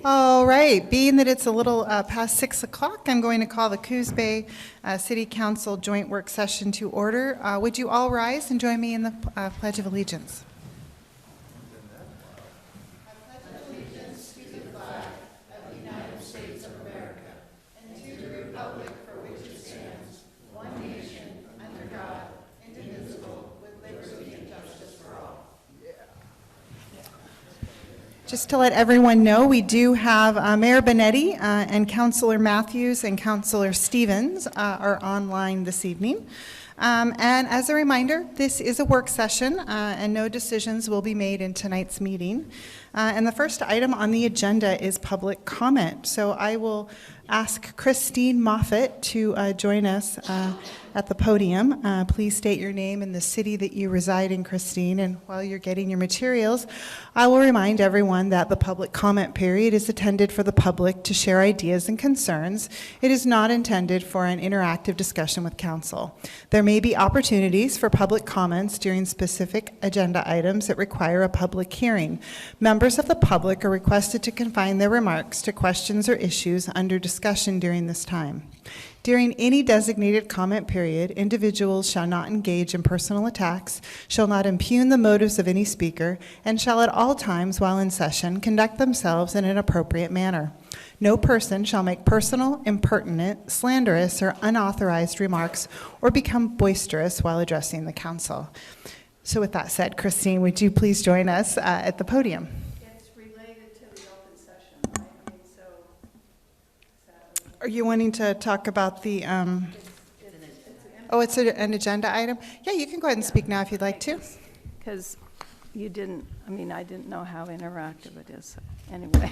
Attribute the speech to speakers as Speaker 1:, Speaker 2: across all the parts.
Speaker 1: All right, being that it's a little past 6 o'clock, I'm going to call the Coos Bay City Council joint work session to order. Would you all rise and join me in the Pledge of Allegiance? Just to let everyone know, we do have Mayor Benetti and Councillor Matthews and Councillor Stevens are online this evening. And as a reminder, this is a work session and no decisions will be made in tonight's meeting. And the first item on the agenda is public comment. So I will ask Christine Moffett to join us at the podium. Please state your name and the city that you reside in, Christine. And while you're getting your materials, I will remind everyone that the public comment period is intended for the public to share ideas and concerns. It is not intended for an interactive discussion with council. There may be opportunities for public comments during specific agenda items that require a public hearing. Members of the public are requested to confine their remarks to questions or issues under discussion during this time. During any designated comment period, individuals shall not engage in personal attacks, shall not impugn the motives of any speaker, and shall at all times while in session conduct themselves in an appropriate manner. No person shall make personal, impertinent, slanderous, or unauthorized remarks or become boisterous while addressing the council. So with that said, Christine, would you please join us at the podium? Are you wanting to talk about the, it's an agenda item? Yeah, you can go ahead and speak now if you'd like to.
Speaker 2: Because I didn't know how interactive it is. Anyway,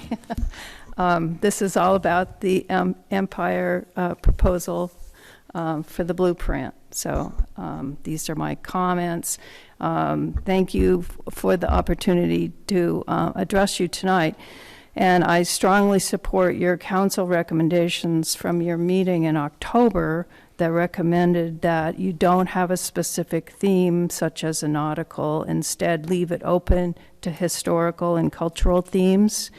Speaker 2: this is all about the Empire proposal for the blueprint. So these are my comments. Thank you for the opportunity to address you tonight. And I strongly support your council recommendations from your meeting in October that recommended that you don't have a specific theme such as a nautical, instead leave it open to historical and cultural themes,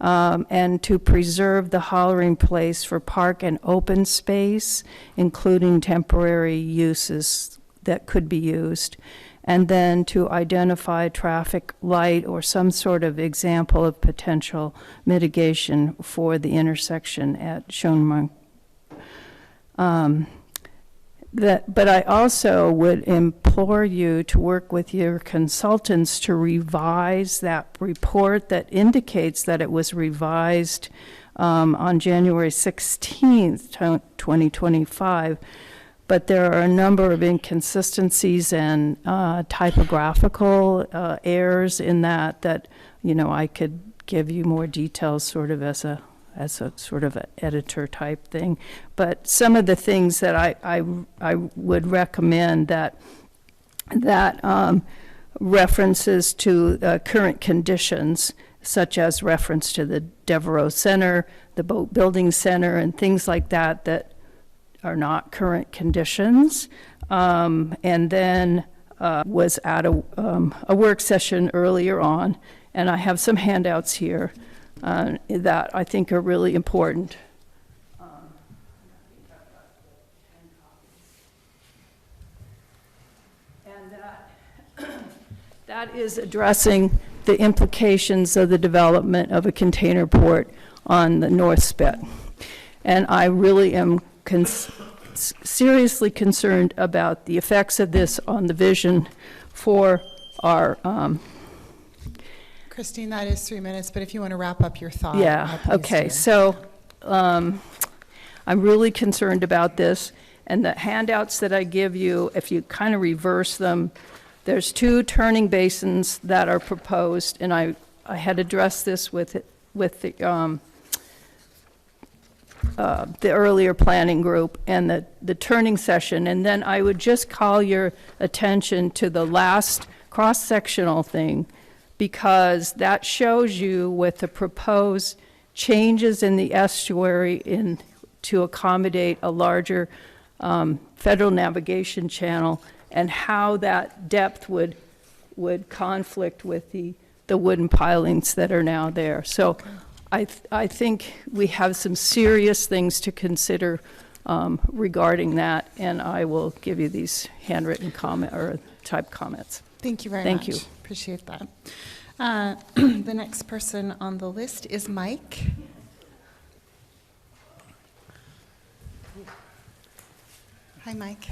Speaker 2: and to preserve the hollering place for park and open space, including temporary uses that could be used. And then to identify traffic light or some sort of example of potential mitigation for the intersection at Schoenmark. But I also would implore you to work with your consultants to revise that report that indicates that it was revised on January 16th, 2025. But there are a number of inconsistencies and typographical errors in that I could give you more details sort of as a sort of an editor type thing. But some of the things that I would recommend that references to current conditions, such as reference to the Devereaux Center, the Boat Building Center, and things like that are not current conditions. And then was at a work session earlier on, and I have some handouts here that I think are really important. And that is addressing the implications of the development of a container port on the North Spit. And I really am seriously concerned about the effects of this on the vision for our
Speaker 1: Christine, that is 3 minutes, but if you want to wrap up your thought.
Speaker 2: Yeah, okay. So I'm really concerned about this. And the handouts that I give you, if you kind of reverse them, there's 2 turning basins that are proposed, and I had addressed this with the earlier planning group and the turning session. And then I would just call your attention to the last cross-sectional thing, because that shows you with the proposed changes in the estuary to accommodate a larger federal navigation channel, and how that depth would conflict with the wooden pilings that are now there. So I think we have some serious things to consider regarding that, and I will give you these handwritten comment or type comments.
Speaker 1: Thank you very
Speaker 2: Thank
Speaker 1: much.
Speaker 2: you.
Speaker 1: Appreciate that. The next person on the list is Mike. Hi, Mike.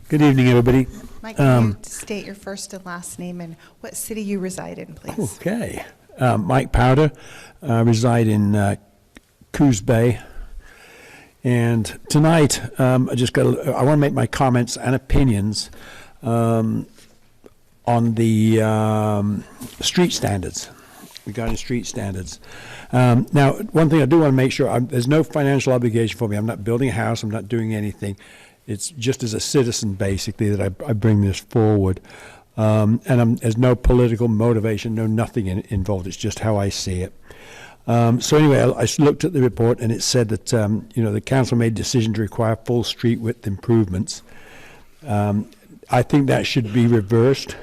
Speaker 3: Good evening, everybody.
Speaker 1: Mike, can you state your first and last name and what city you reside in, please?
Speaker 3: Okay. Mike Powder, reside in Coos Bay. And tonight, I want to make my comments and opinions on the street standards, regarding street standards. Now, one thing I do want to make sure, there's no financial obligation for me. I'm not building a house. I'm not doing anything. It's just as a citizen, basically, that I bring this forward. And there's no political motivation, no nothing involved. It's just how I see it. So anyway, I looked at the report, and it said that the council made a decision to require full street width improvements. I think that should be reversed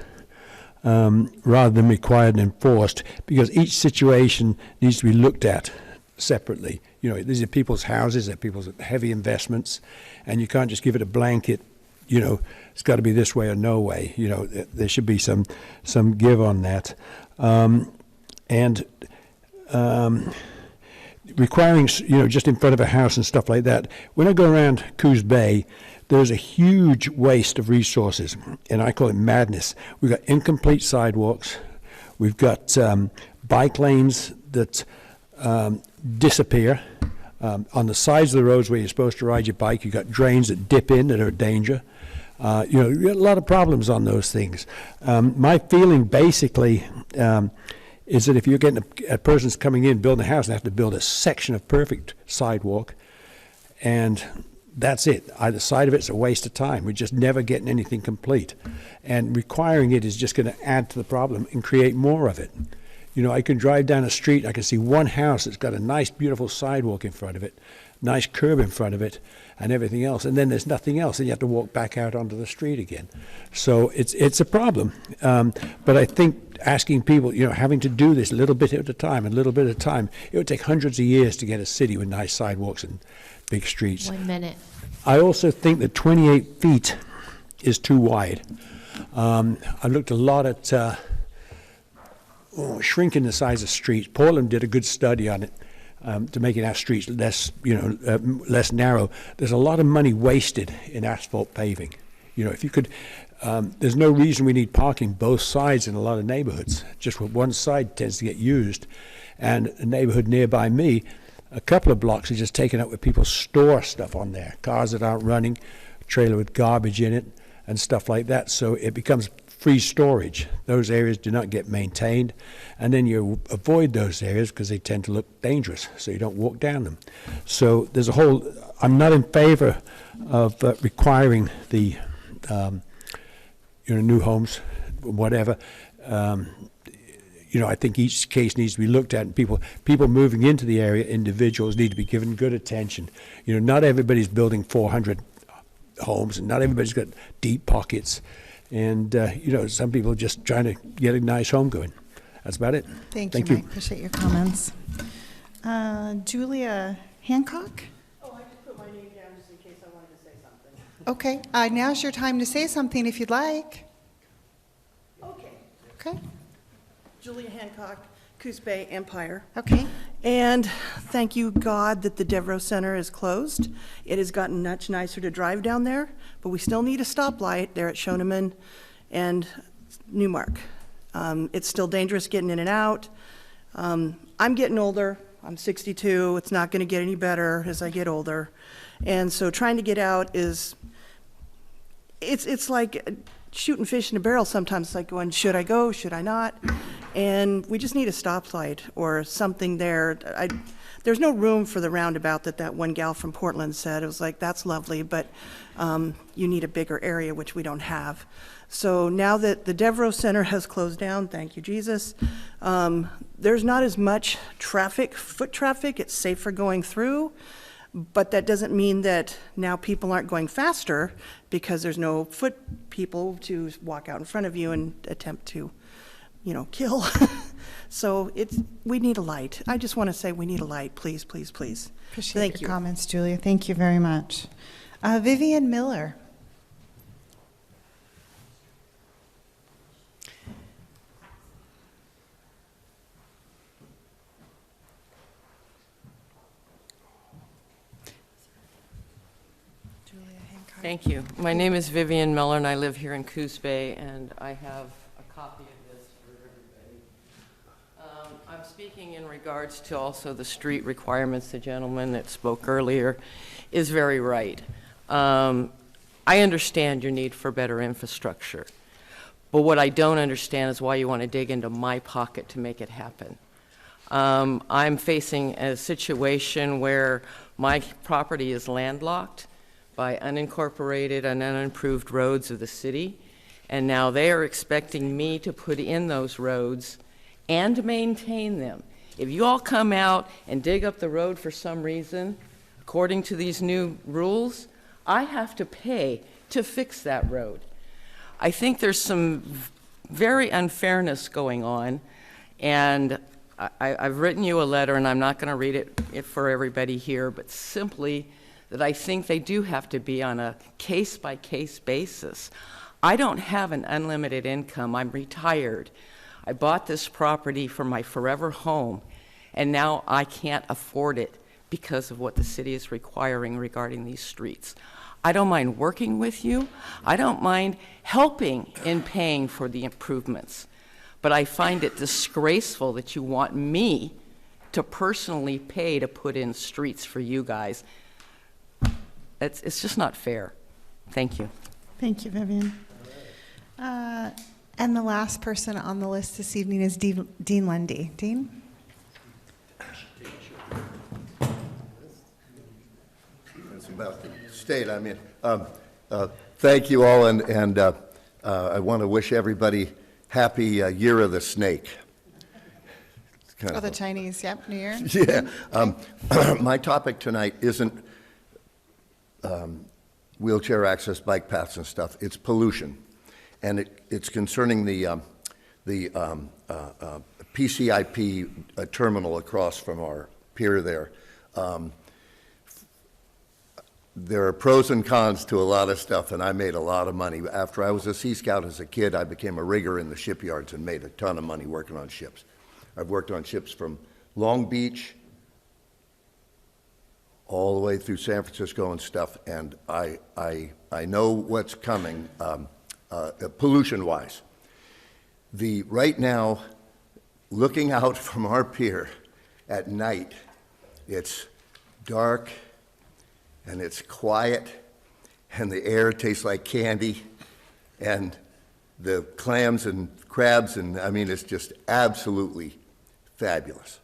Speaker 3: rather than required and enforced, because each situation needs to be looked at separately. These are people's houses, they're people's heavy investments, and you can't just give it a blanket, it's got to be this way or no way. There should be some give on that. Requiring, just in front of a house and stuff like that. When I go around Coos Bay, there's a huge waste of resources, and I call it madness. We've got incomplete sidewalks. We've got bike lanes that disappear. On the sides of the roads where you're supposed to ride your bike, you've got drains that dip in that are a danger. You got a lot of problems on those things. My feeling basically is that if you're getting a person's coming in, building a house, they have to build a section of perfect sidewalk, and that's it. Either side of it's a waste of time. We're just never getting anything complete. And requiring it is just going to add to the problem and create more of it. I can drive down a street, I can see one house that's got a nice, beautiful sidewalk in front of it, nice curb in front of it, and everything else, and then there's nothing else, and you have to walk back out onto the street again. So it's a problem. But I think asking people, having to do this a little bit at a time, it would take hundreds of years to get a city with nice sidewalks and big streets.
Speaker 4: 1 minute.
Speaker 3: I also think that 28 feet is too wide. I looked a lot at shrinking the size of streets. Portland did a good study on it to making our streets less narrow. There's a lot of money wasted in asphalt paving. If you could, there's no reason we need parking both sides in a lot of neighborhoods. Just one side tends to get used. And a neighborhood nearby me, a couple of blocks are just taken up where people store stuff on there, cars that aren't running, a trailer with garbage in it, and stuff like that. So it becomes free storage. Those areas do not get maintained, and then you avoid those areas because they tend to look dangerous, so you don't walk down them. So there's a whole, I'm not in favor of requiring the new homes, whatever. I think each case needs to be looked at, and people moving into the area, individuals, need to be given good attention. Not everybody's building 400 homes, and not everybody's got deep pockets. And, some people are just trying to get a nice home going. That's about it.
Speaker 1: Thank you, Mike. Appreciate your comments. Julia Hancock?
Speaker 5: Oh, I just put my name down just in case I wanted to say something.
Speaker 1: Okay. Now's your time to say something if you'd like.
Speaker 5: Okay.
Speaker 1: Okay.
Speaker 5: Julia Hancock, Coos Bay Empire.
Speaker 1: Okay.
Speaker 5: And thank you, God, that the Devereaux Center is closed. It has gotten much nicer to drive down there, but we still need a stoplight there at Shoneman and Newmark. It's still dangerous getting in and out. I'm getting older. I'm 62. It's not going to get any better as I get older. And so trying to get out is, it's like shooting fish in a barrel sometimes. It's like going, should I go, should I not? And we just need a stoplight or something there. There's no room for the roundabout that one gal from Portland said. It was like, that's lovely, but you need a bigger area, which we don't have. So now that the Devereaux Center has closed down, thank you, Jesus, there's not as much traffic, foot traffic. It's safer going through, but that doesn't mean that now people aren't going faster because there's no foot people to walk out in front of you and attempt to, kill. So we need a light. I just want to say we need a light, please, please, please.
Speaker 1: Appreciate
Speaker 5: Thank
Speaker 1: your
Speaker 5: you.
Speaker 1: comments, Julia. Thank you very much. Vivian Miller.
Speaker 4: Thank you. My name is Vivian Miller, and I live here in Coos Bay, and I have a copy of this for everybody. I'm speaking in regards to also the street requirements. The gentleman that spoke earlier is very right. I understand your need for better infrastructure, but what I don't understand is why you want to dig into my pocket to make it happen. I'm facing a situation where my property is landlocked by unincorporated and unimproved roads of the city, and now they are expecting me to put in those roads and maintain them. If you all come out and dig up the road for some reason, according to these new rules, I have to pay to fix that road. I think there's some very unfairness going on, and I've written you a letter, and I'm not going to read it for everybody here, but simply that I think they do have to be on a case-by-case basis. I don't have an unlimited income. I'm retired. I bought this property for my forever home, and now I can't afford it because of what the city is requiring regarding these streets. I don't mind working with you. I don't mind helping in paying for the improvements. But I find it disgraceful that you want me to personally pay to put in streets for you guys. It's just not fair. Thank you.
Speaker 1: Thank you, Vivian. And the last person on the list this evening is Dean Lundy. Dean?
Speaker 6: It's about the state. I mean, thank you all, and I want to wish everybody happy Year of the Snake. It's kind of
Speaker 1: The Chinese, yep, New Year.
Speaker 6: Yeah. My topic tonight isn't wheelchair access, bike paths and stuff. It's pollution. And it's concerning the PCIP terminal across from our pier there. There are pros and cons to a lot of stuff, and I made a lot of money. After I was a Sea Scout as a kid, I became a rigger in the shipyards and made a ton of money working on ships. I've worked on ships from Long Beach all the way through San Francisco and stuff, and I know what's coming pollution-wise. Right now, looking out from our pier at night, it's dark and it's quiet and the air tastes like candy and the clams and crabs, and I mean, it's just absolutely fabulous.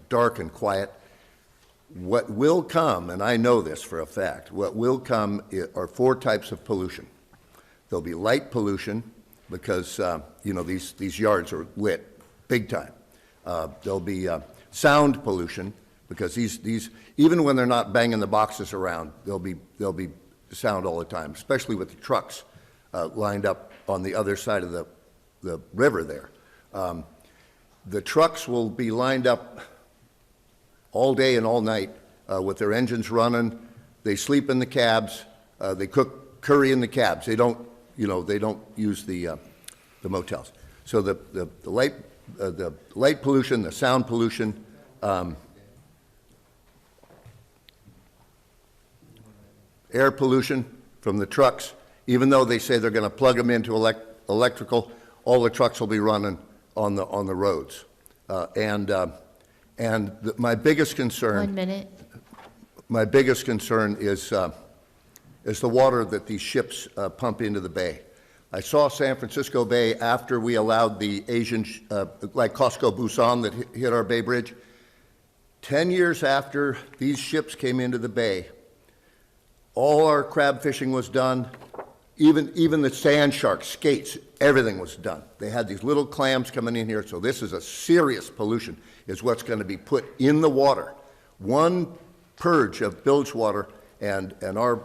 Speaker 6: Dark and quiet. What will come, and I know this for a fact, what will come are 4 types of pollution. There'll be light pollution because, these yards are lit big time. There'll be sound pollution because these even when they're not banging the boxes around, there'll be sound all the time, especially with the trucks lined up on the other side of the river there. The trucks will be lined up all day and all night with their engines running. They sleep in the cabs. They cook curry in the cabs. They don't use the motels. So the light pollution, the sound pollution, air pollution from the trucks. Even though they say they're going to plug them into electrical, all the trucks will be running on the roads. My biggest concern.
Speaker 7: 1 minute.
Speaker 6: My biggest concern is the water that these ships pump into the bay. I saw San Francisco Bay after we allowed the Asian, like Costco Busan that hit our Bay Bridge. 10 years after these ships came into the bay, all our crab fishing was done. Even the sand sharks, skates, everything was done. They had these little clams coming in here, so this is a serious pollution, is what's going to be put in the water. One purge of bilge water, and our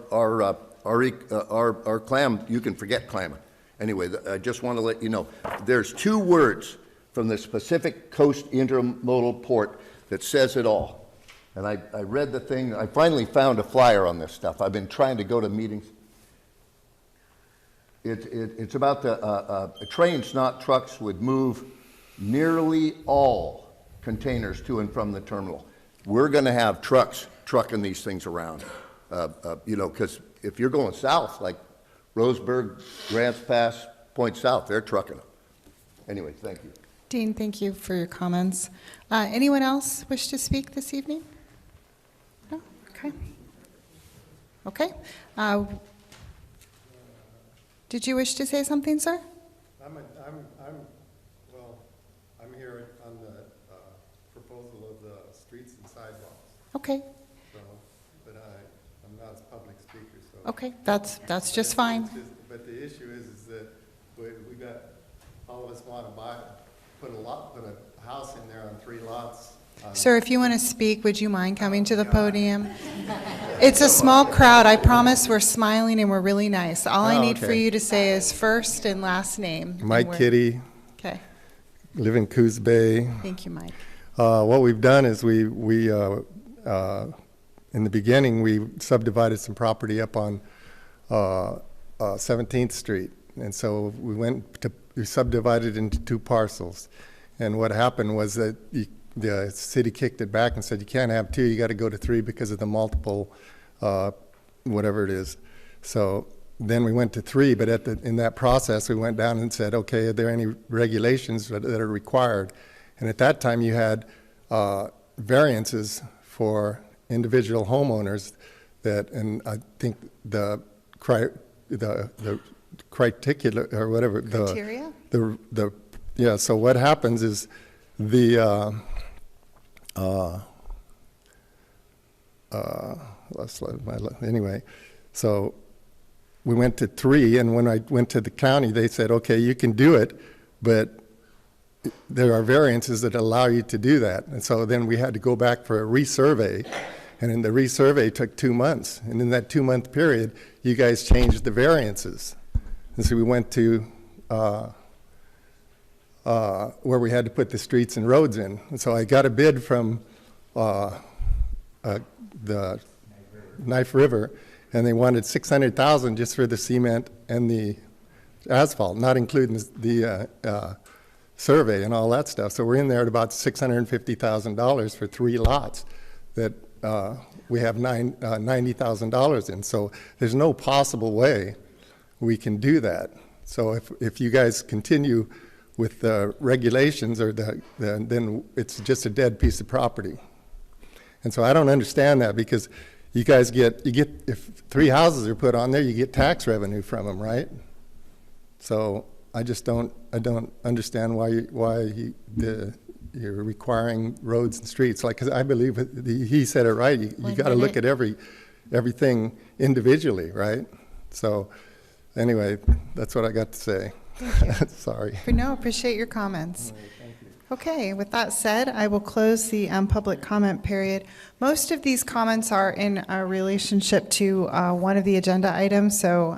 Speaker 6: clam, you can forget clamming. Anyway, I just want to let you know, there's 2 words from the Pacific Coast Intermodal Port that says it all. And I read the thing. I finally found a flyer on this stuff. I've been trying to go to meetings. It's about trains, not trucks, would move nearly all containers to and from the terminal. We're going to have trucks trucking these things around, you know, because if you're going south, like Roseburg, Grants Pass, Point South, they're trucking them. Anyway, thank you.
Speaker 1: Dean, thank you for your comments. Anyone else wish to speak this evening? No? Okay. Okay. Did you wish to say something, sir?
Speaker 7: I'm here on the proposal of the streets and sidewalks.
Speaker 1: Okay.
Speaker 7: So, but I'm not a public speaker, so.
Speaker 1: Okay, that's just fine.
Speaker 7: But the issue is that we got, all of us want to put a house in there on 3 lots.
Speaker 1: Sir, if you want to speak, would you mind coming to the podium? It's a small crowd. I promise we're smiling and we're really nice. All I need for
Speaker 7: okay.
Speaker 1: you to say is first and last name.
Speaker 7: Mike Kitty,
Speaker 1: Okay.
Speaker 7: live in Coos Bay.
Speaker 1: Thank you, Mike.
Speaker 7: What we've done is we in the beginning, we subdivided some property up on 17th Street. And so we subdivided into 2 parcels. And what happened was that the city kicked it back and said, you can't have 2, you got to go to 3 because of the multiple, whatever it is. So then we went to 3, but in that process, we went down and said, okay, are there any regulations that are required? And at that time, you had variances for individual homeowners and I think the criteria or whatever.
Speaker 1: Criteria?
Speaker 7: Yeah, so what happens is anyway, so we went to 3, and when I went to the county, they said, okay, you can do it, but there are variances that allow you to do that. And so then we had to go back for a resurvey, and in the resurvey took 2 months. And in that 2-month period, you guys changed the variances. And so we went to where we had to put the streets and roads in. And so I got a bid from the Knife River, and they wanted $600,000 just for the cement and the asphalt, not including the survey and all that stuff. So we're in there at about $650,000 for 3 lots that we have $90,000 in. So there's no possible way we can do that. So if you guys continue with the regulations, or then it's just a dead piece of property. And so I don't understand that, because you guys if 3 houses are put on there, you get tax revenue from them, right? So I don't understand why you're requiring roads and streets. Like, 'cause I believe he said it right. You got to look at everything individually, right? So anyway, that's what I got to say.
Speaker 1: Thank you.
Speaker 7: Sorry.
Speaker 1: No, appreciate your comments. Okay, with that said, I will close the public comment period. Most of these comments are in relationship to one of the agenda items, so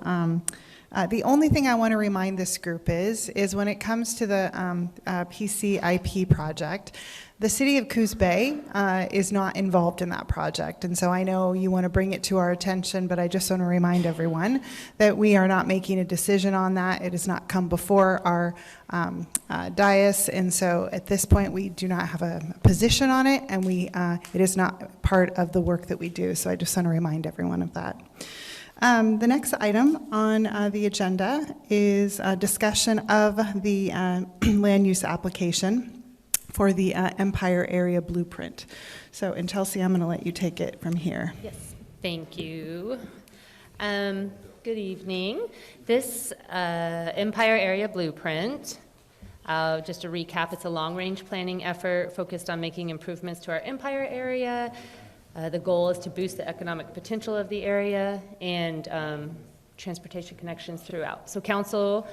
Speaker 1: the only thing I want to remind this group is when it comes to the PCIP project, the city of Coos Bay is not involved in that project. And so I know you want to bring it to our attention, but I just want to remind everyone that we are not making a decision on that. It has not come before our dais. And so at this point, we do not have a position on it, and it is not part of the work that we do. So I just want to remind everyone of that. The next item on the agenda is a discussion of the land use application for the Empire Area Blueprint. So, and Chelsea, I'm going to let you take it from here.
Speaker 8: Yes, thank you. Good evening. This Empire Area Blueprint, just to recap, it's a long-range planning effort focused on making improvements to our Empire area. The goal is to boost the economic potential of the area and transportation connections throughout. So Council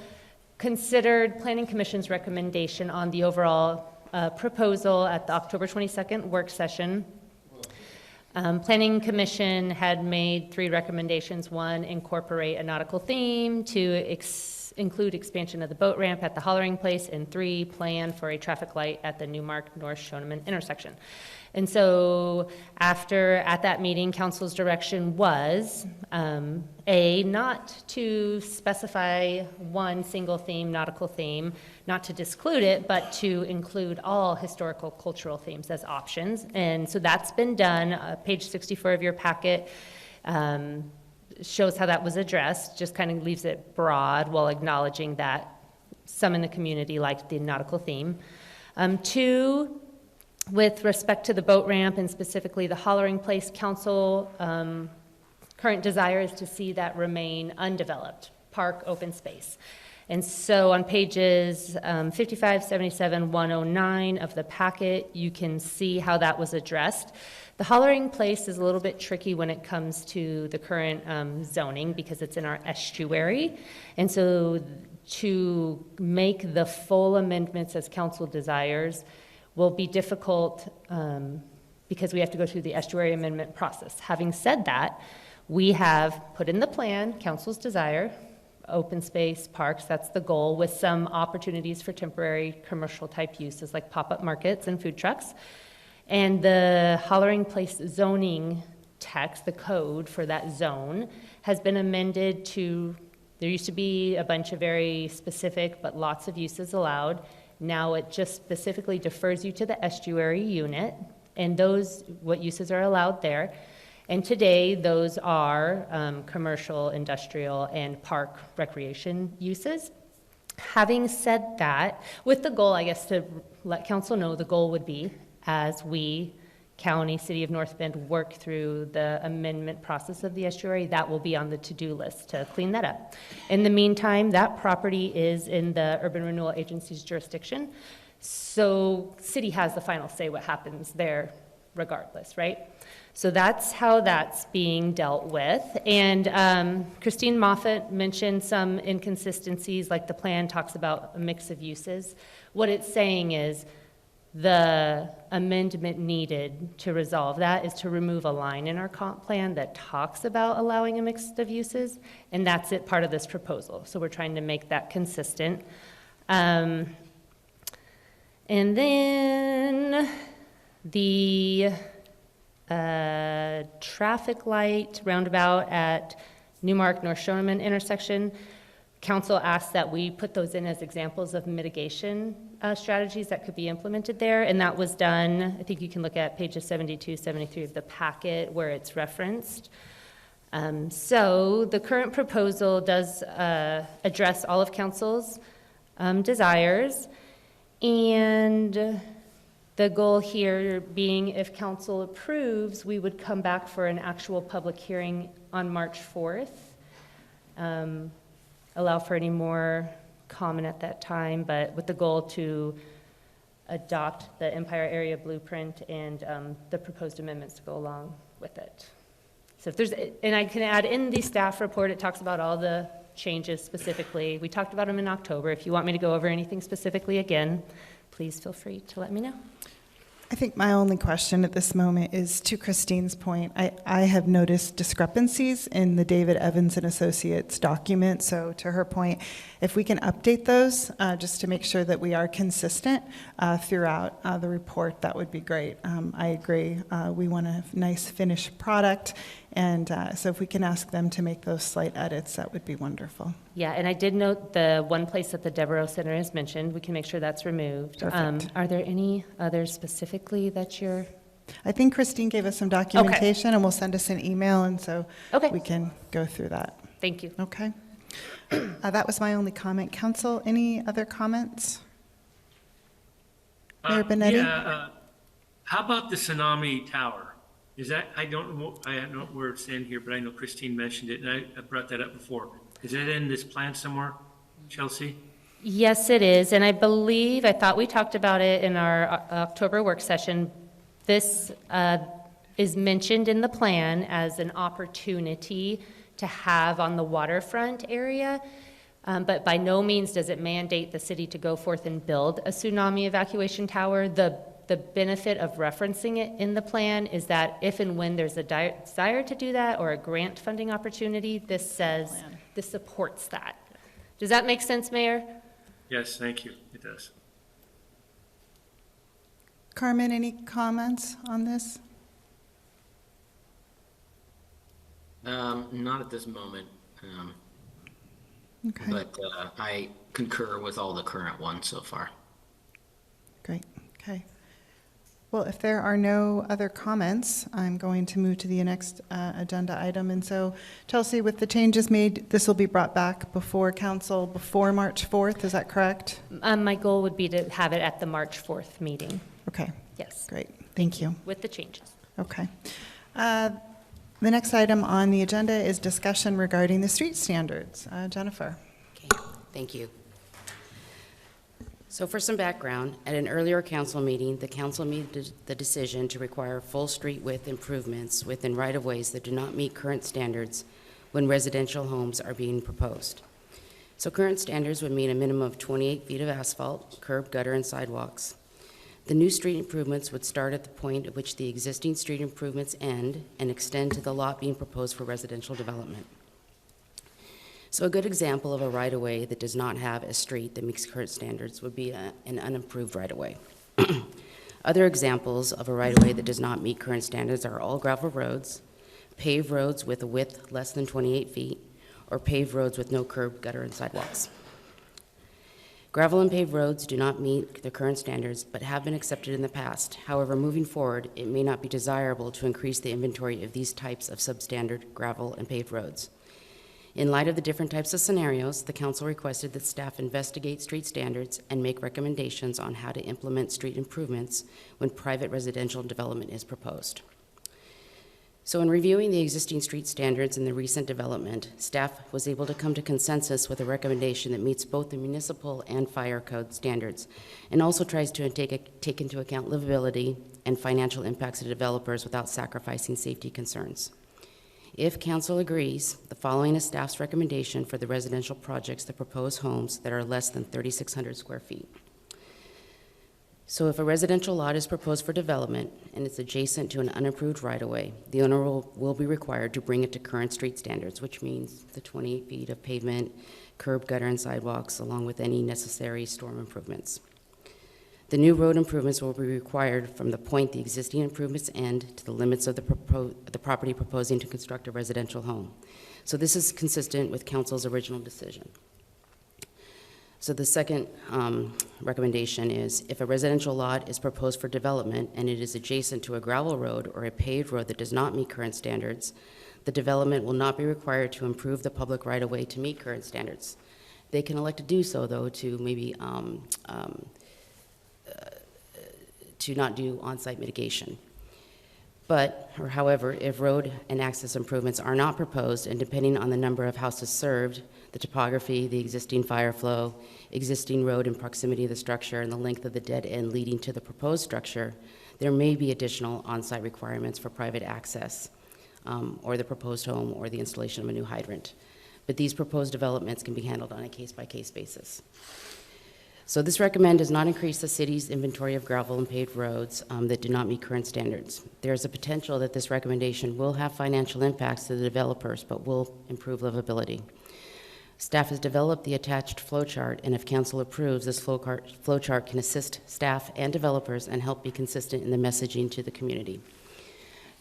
Speaker 8: considered Planning Commission's recommendation on the overall proposal at the October 22nd work session. Planning Commission had made 3 recommendations. 1, incorporate a nautical theme. 2, include expansion of the boat ramp at the Hollering Place, and 3, plan for a traffic light at the Newmark North Shoneman intersection. And so at that meeting, council's direction was, not to specify one single theme, nautical theme, not to disclude it, but to include all historical cultural themes as options. And so that's been done. Page 64 of your packet shows how that was addressed, just kind of leaves it broad while acknowledging that some in the community liked the nautical theme. 2, with respect to the boat ramp and specifically the Hollering Place, council current desire is to see that remain undeveloped, park, open space. And so on pages 55, 77, 109 of the packet, you can see how that was addressed. The Hollering Place is a little bit tricky when it comes to the current zoning because it's in our estuary. And so to make the full amendments as council desires will be difficult because we have to go through the estuary amendment process. Having said that, we have put in the plan, council's desire, open space, parks, that's the goal, with some opportunities for temporary commercial type uses like pop-up markets and food trucks. And the Hollering Place zoning text, the code for that zone, has been amended to, there used to be a bunch of very specific but lots of uses allowed. Now it just specifically defers you to the estuary unit and those, what uses are allowed there. And today, those are commercial, industrial, and park recreation uses. Having said that, with the goal, I guess, to let council know, the goal would be, as we, county, city of North Bend, work through the amendment process of the estuary, that will be on the to-do list to clean that up. In the meantime, that property is in the Urban Renewal Agency's jurisdiction, so city has the final say what happens there regardless, right? So that's how that's being dealt with. And Christine Moffett mentioned some inconsistencies, like the plan talks about a mix of uses. What it's saying is the amendment needed to resolve that is to remove a line in our comp plan that talks about allowing a mix of uses, and that's it, part of this proposal. So we're trying to make that consistent. And then the traffic light roundabout at Newmark North Shoneman intersection, council asked that we put those in as examples of mitigation strategies that could be implemented there, and that was done. I think you can look at pages 72, 73 of the packet where it's referenced. So the current proposal does address all of council's desires, and the goal here being, if council approves, we would come back for an actual public hearing on March 4th. Allow for any more comment at that time, but with the goal to adopt the Empire Area Blueprint and the proposed amendments to go along with it. So if there's, and I can add in the staff report, it talks about all the changes specifically. We talked about them in October. If you want me to go over anything specifically again, please feel free to let me know.
Speaker 1: I think my only question at this moment is, to Christine's point, I have noticed discrepancies in the David Evans and Associates document. So to her point, if we can update those just to make sure that we are consistent throughout the report, that would be great. I agree. We want a nice finished product. And so if we can ask them to make those slight edits, that would be wonderful.
Speaker 8: Yeah, and I did note the one place that the Devereaux Center is mentioned. We can make sure that's removed.
Speaker 1: Perfect.
Speaker 8: Are there any others specifically that you're?
Speaker 1: I think Christine gave us some documentation and will send us an email, and so we can go through that.
Speaker 8: Thank you.
Speaker 1: Okay. That was my only comment. Council, any other comments? Mayor Benetti?
Speaker 9: Yeah, how about the tsunami tower? Is that, I don't know where it's in here, but I know Christine mentioned it, and I brought that up before. Is it in this plan somewhere, Chelsea?
Speaker 8: Yes, it is, and I believe, I thought we talked about it in our October work session. This is mentioned in the plan as an opportunity to have on the waterfront area, but by no means does it mandate the city to go forth and build a tsunami evacuation tower. The benefit of referencing it in the plan is that if and when there's a desire to do that or a grant funding opportunity, this says, this supports that. Does that make sense, Mayor?
Speaker 9: Yes, thank you. It does.
Speaker 1: Carmen, any comments on this?
Speaker 10: Not at this moment,
Speaker 1: Okay,
Speaker 10: but I concur with all the current ones so far.
Speaker 1: great, okay. Well, if there are no other comments, I'm going to move to the next agenda item. And so, Chelsea, with the changes made, this will be brought back before council before March 4th, is that correct?
Speaker 8: My goal would be to have it at the March 4th meeting.
Speaker 1: Okay,
Speaker 8: Yes,
Speaker 1: great, thank you.
Speaker 8: with the changes.
Speaker 1: Okay. The next item on the agenda is discussion regarding the street standards. Jennifer.
Speaker 11: Okay, thank you. So for some background, at an earlier council meeting, the council made the decision to require full street width improvements within right-of-ways that do not meet current standards when residential homes are being proposed. So current standards would mean a minimum of 28 feet of asphalt, curb, gutter, and sidewalks. The new street improvements would start at the point at which the existing street improvements end and extend to the lot being proposed for residential development. So a good example of a right-of-way that does not have a street that meets current standards would be an unimproved right-of-way. Other examples of a right-of-way that does not meet current standards are all gravel roads, paved roads with a width less than 28 feet, or paved roads with no curb, gutter, and sidewalks. Gravel and paved roads do not meet the current standards, but have been accepted in the past. However, moving forward, it may not be desirable to increase the inventory of these types of substandard gravel and paved roads. In light of the different types of scenarios, the council requested that staff investigate street standards and make recommendations on how to implement street improvements when private residential development is proposed. So in reviewing the existing street standards in the recent development, staff was able to come to consensus with a recommendation that meets both the municipal and fire code standards, and also tries to take into account livability and financial impacts to developers without sacrificing safety concerns. If council agrees, the following is staff's recommendation for the residential projects that propose homes that are less than 3,600 square feet. So if a residential lot is proposed for development and it's adjacent to an unapproved right-of-way, the owner will be required to bring it to current street standards, which means the 28 feet of pavement, curb, gutter, and sidewalks, along with any necessary storm improvements. The new road improvements will be required from the point the existing improvements end to the limits of the property proposing to construct a residential home. So this is consistent with council's original decision. So the second recommendation is if a residential lot is proposed for development and it is adjacent to a gravel road or a paved road that does not meet current standards, the development will not be required to improve the public right-of-way to meet current standards. They can elect to do so, though, to maybe to not do on-site mitigation. But, or however, if road and access improvements are not proposed, and depending on the number of houses served, the topography, the existing fire flow, existing road in proximity of the structure, and the length of the dead end leading to the proposed structure, there may be additional on-site requirements for private access, or the proposed home, or the installation of a new hydrant. But these proposed developments can be handled on a case-by-case basis. So this recommend does not increase the city's inventory of gravel and paved roads that do not meet current standards. There is a potential that this recommendation will have financial impacts to the developers, but will improve livability. Staff has developed the attached flow chart, and if council approves, this flow chart can assist staff and developers and help be consistent in the messaging to the community.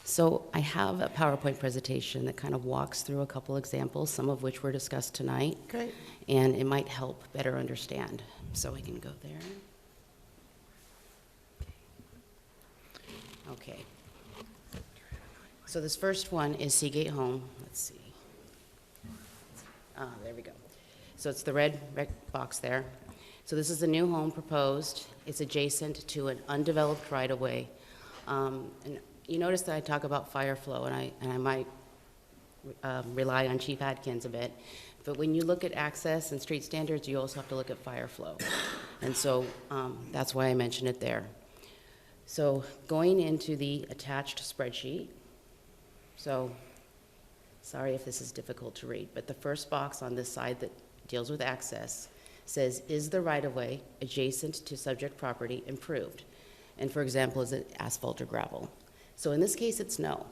Speaker 11: So I have a PowerPoint presentation that kind of walks through a couple examples, some of which were discussed tonight.
Speaker 1: Great.
Speaker 11: And it might help better understand. So we can go there. Okay. So this first one is Seagate Home. Let's see. There we go. So it's the red box there. So this is the new home proposed. It's adjacent to an undeveloped right-of-way. And you notice that I talk about fire flow, and I might rely on Chief Adkins a bit. But when you look at access and street standards, you also have to look at fire flow. And so that's why I mentioned it there. So going into the attached spreadsheet, so sorry if this is difficult to read, but the first box on this side that deals with access says, is the right-of-way adjacent to subject property improved? And for example, is it asphalt or gravel? So in this case, it's no.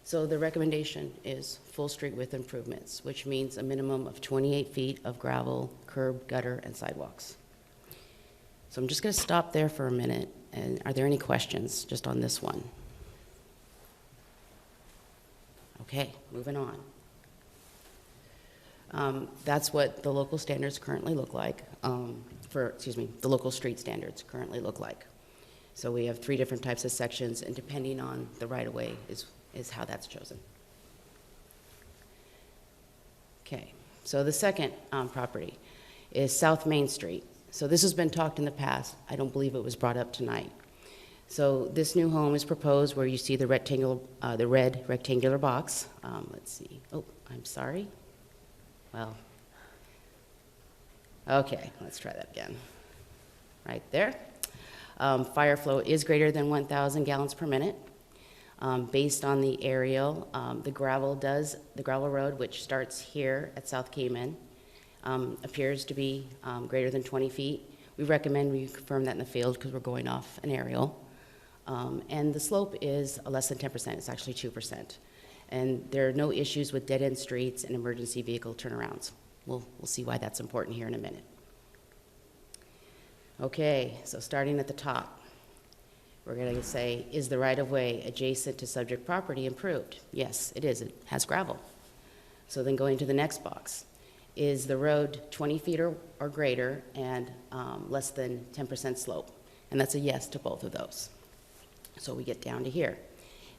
Speaker 11: So the recommendation is full street width improvements, which means a minimum of 28 feet of gravel, curb, gutter, and sidewalks. So I'm just going to stop there for a minute. And are there any questions just on this one? Okay, moving on. That's what the local standards currently look like, the local street standards currently look like. So we have 3 different types of sections, and depending on the right-of-way is how that's chosen. Okay, so the second property is South Main Street. So this has been talked in the past. I don't believe it was brought up tonight. So this new home is proposed where you see the red rectangular box. Let's see. Oh, I'm sorry. Well, okay, let's try that again. Right there. Fire flow is greater than 1,000 gallons per minute. Based on the aerial, the gravel road, which starts here at South Cayman, appears to be greater than 20 feet. We recommend we confirm that in the field because we're going off an aerial. And the slope is less than 10%, it's actually 2%. And there are no issues with dead-end streets and emergency vehicle turnarounds. We'll see why that's important here in a minute. Okay, so starting at the top, we're going to say, is the right-of-way adjacent to subject property improved? Yes, it is. It has gravel. So then going to the next box, is the road 20 feet or greater and less than 10% slope? And that's a yes to both of those. So we get down to here.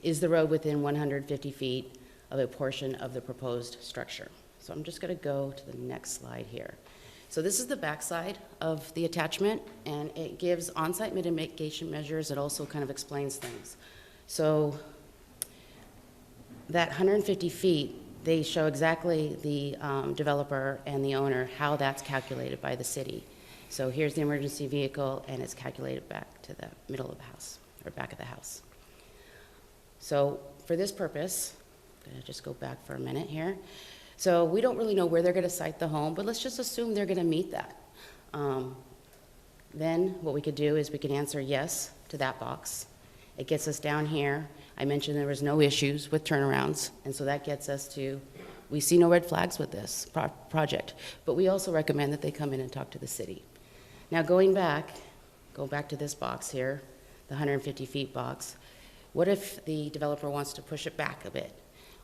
Speaker 11: Is the road within 150 feet of a portion of the proposed structure? So I'm just going to go to the next slide here. So this is the backside of the attachment, and it gives on-site mitigation measures. It also kind of explains things. So that 150 feet, they show exactly the developer and the owner, how that's calculated by the city. So here's the emergency vehicle, and it's calculated back to the middle of the house, or back of the house. So for this purpose, I'm going to just go back for a minute here. So we don't really know where they're going to site the home, but let's just assume they're going to meet that. Then what we could do is we can answer yes to that box. It gets us down here. I mentioned there was no issues with turnarounds, and so that gets us to, we see no red flags with this project, but we also recommend that they come in and talk to the city. Now go back to this box here, the 150 feet box. What if the developer wants to push it back a bit?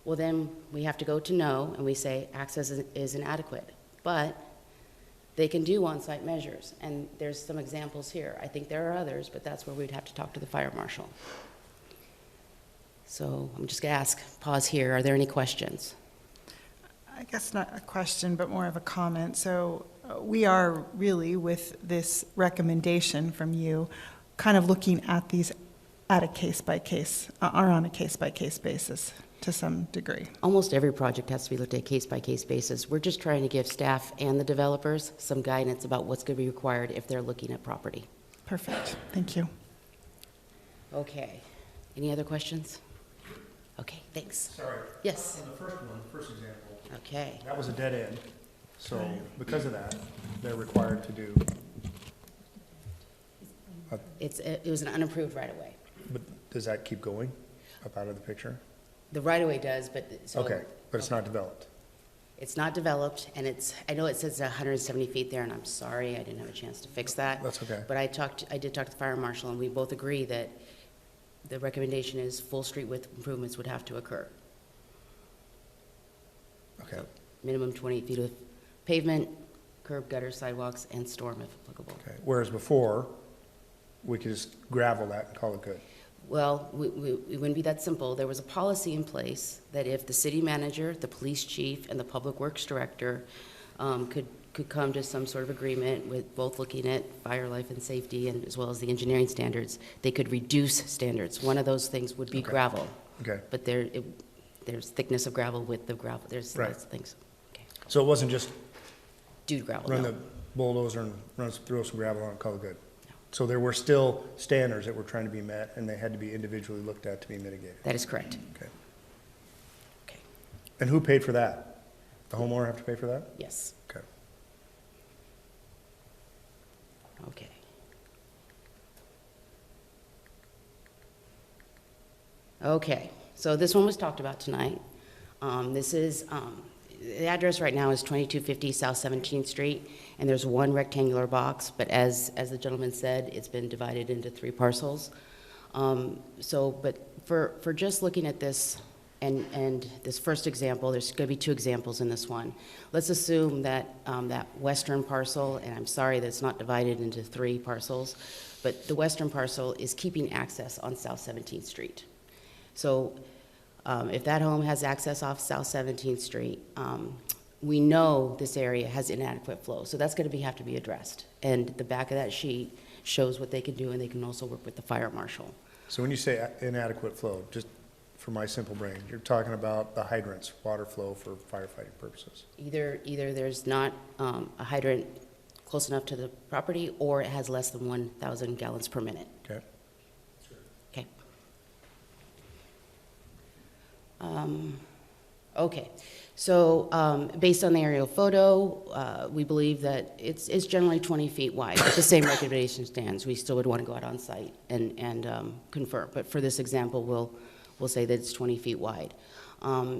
Speaker 11: Well, then we have to go to no, and we say access is inadequate. But they can do on-site measures, and there's some examples here. I think there are others, but that's where we'd have to talk to the fire marshal. So I'm just going to pause here. Are there any questions?
Speaker 1: I guess not a question, but more of a comment. So we are really, with this recommendation from you, kind of looking at these at a case-by-case, or on a case-by-case basis to some degree.
Speaker 11: Almost every project has to be looked at case-by-case basis. We're just trying to give staff and the developers some guidance about what's going to be required if they're looking at property.
Speaker 1: Perfect. Thank you.
Speaker 11: Okay. Any other questions? Okay, thanks.
Speaker 12: Sorry.
Speaker 11: Yes.
Speaker 12: On the first one, the first example,
Speaker 11: Okay.
Speaker 12: that was a dead end. So because of that, they're required to do,
Speaker 11: It was an unapproved right-of-way.
Speaker 12: but does that keep going up out of the picture?
Speaker 11: The right-of-way does, but so.
Speaker 12: Okay, but it's not developed.
Speaker 11: It's not developed, and I know it says 170 feet there, and I'm sorry, I didn't have a chance to fix that.
Speaker 12: That's okay.
Speaker 11: But I did talk to the fire marshal, and we both agree that the recommendation is full street width improvements would have to occur.
Speaker 12: Okay.
Speaker 11: Minimum 28 feet of pavement, curb, gutter, sidewalks, and storm if applicable.
Speaker 12: Okay, whereas before, we could just gravel that and call it good.
Speaker 11: Well, it wouldn't be that simple. There was a policy in place that if the city manager, the police chief, and the public works director could come to some sort of agreement with both looking at fire, life, and safety, and as well as the engineering standards, they could reduce standards. One of those things would be gravel.
Speaker 12: Okay.
Speaker 11: But there's thickness of gravel, width of gravel. There's
Speaker 12: Right.
Speaker 11: lots of things. Okay.
Speaker 12: So it wasn't just
Speaker 11: Dude gravel.
Speaker 12: run
Speaker 11: no.
Speaker 12: the bulldozer and throw some gravel on it and call it good? So there were still standards that were trying to be met, and they had to be individually looked at to be mitigated?
Speaker 11: That is correct.
Speaker 12: Okay.
Speaker 11: Okay.
Speaker 12: And who paid for that? The homeowner have to pay for that?
Speaker 11: Yes.
Speaker 12: Okay.
Speaker 11: Okay. Okay. so this one was talked about tonight. This is, the address right now is 2250 South 17th Street, and there's one rectangular box, but as the gentleman said, it's been divided into 3 parcels. But for just looking at this and this first example, there's going to be 2 examples in this one. Let's assume that that western parcel, and I'm sorry that it's not divided into 3 parcels, but the western parcel is keeping access on South 17th Street. So if that home has access off South 17th Street, we know this area has inadequate flow, so that's going to have to be addressed. And the back of that sheet shows what they can do, and they can also work with the fire marshal.
Speaker 12: So when you say inadequate flow, just for my simple brain, you're talking about the hydrants, water flow for firefighting purposes.
Speaker 11: Either there's not a hydrant close enough to the property, or it has less than 1,000 gallons per minute.
Speaker 12: Okay.
Speaker 11: Okay. Okay, so based on the aerial photo, we believe that it's generally 20 feet wide. If the same recommendation stands, we still would want to go out on site and confirm. But for this example, we'll say that it's 20 feet wide.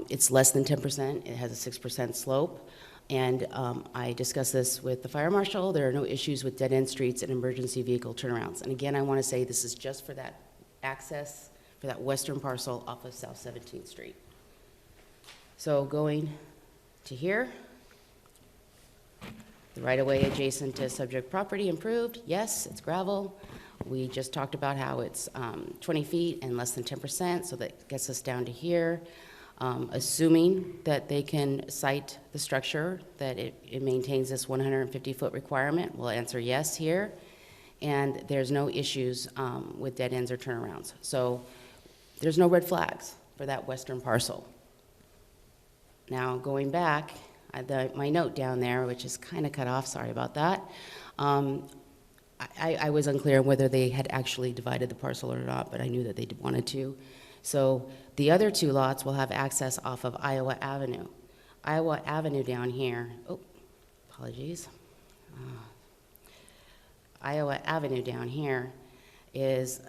Speaker 11: It's less than 10%. It has a 6% slope. And I discussed this with the fire marshal. There are no issues with dead-end streets and emergency vehicle turnarounds. And again, I want to say this is just for that access, for that western parcel off of South 17th Street. So going to here, the right-of-way adjacent to subject property improved. Yes, it's gravel. We just talked about how it's 20 feet and less than 10%, so that gets us down to here. Assuming that they can site the structure, that it maintains this 150-foot requirement, we'll answer yes here. And there's no issues with dead ends or turnarounds. So there's no red flags for that western parcel. Now, going back, my note down there, which is kind of cut off, sorry about that, I was unclear whether they had actually divided the parcel or not, but I knew that they wanted to. So the other 2 lots will have access off of Iowa Avenue. Iowa Avenue down here, oh, apologies. Iowa Avenue down here it's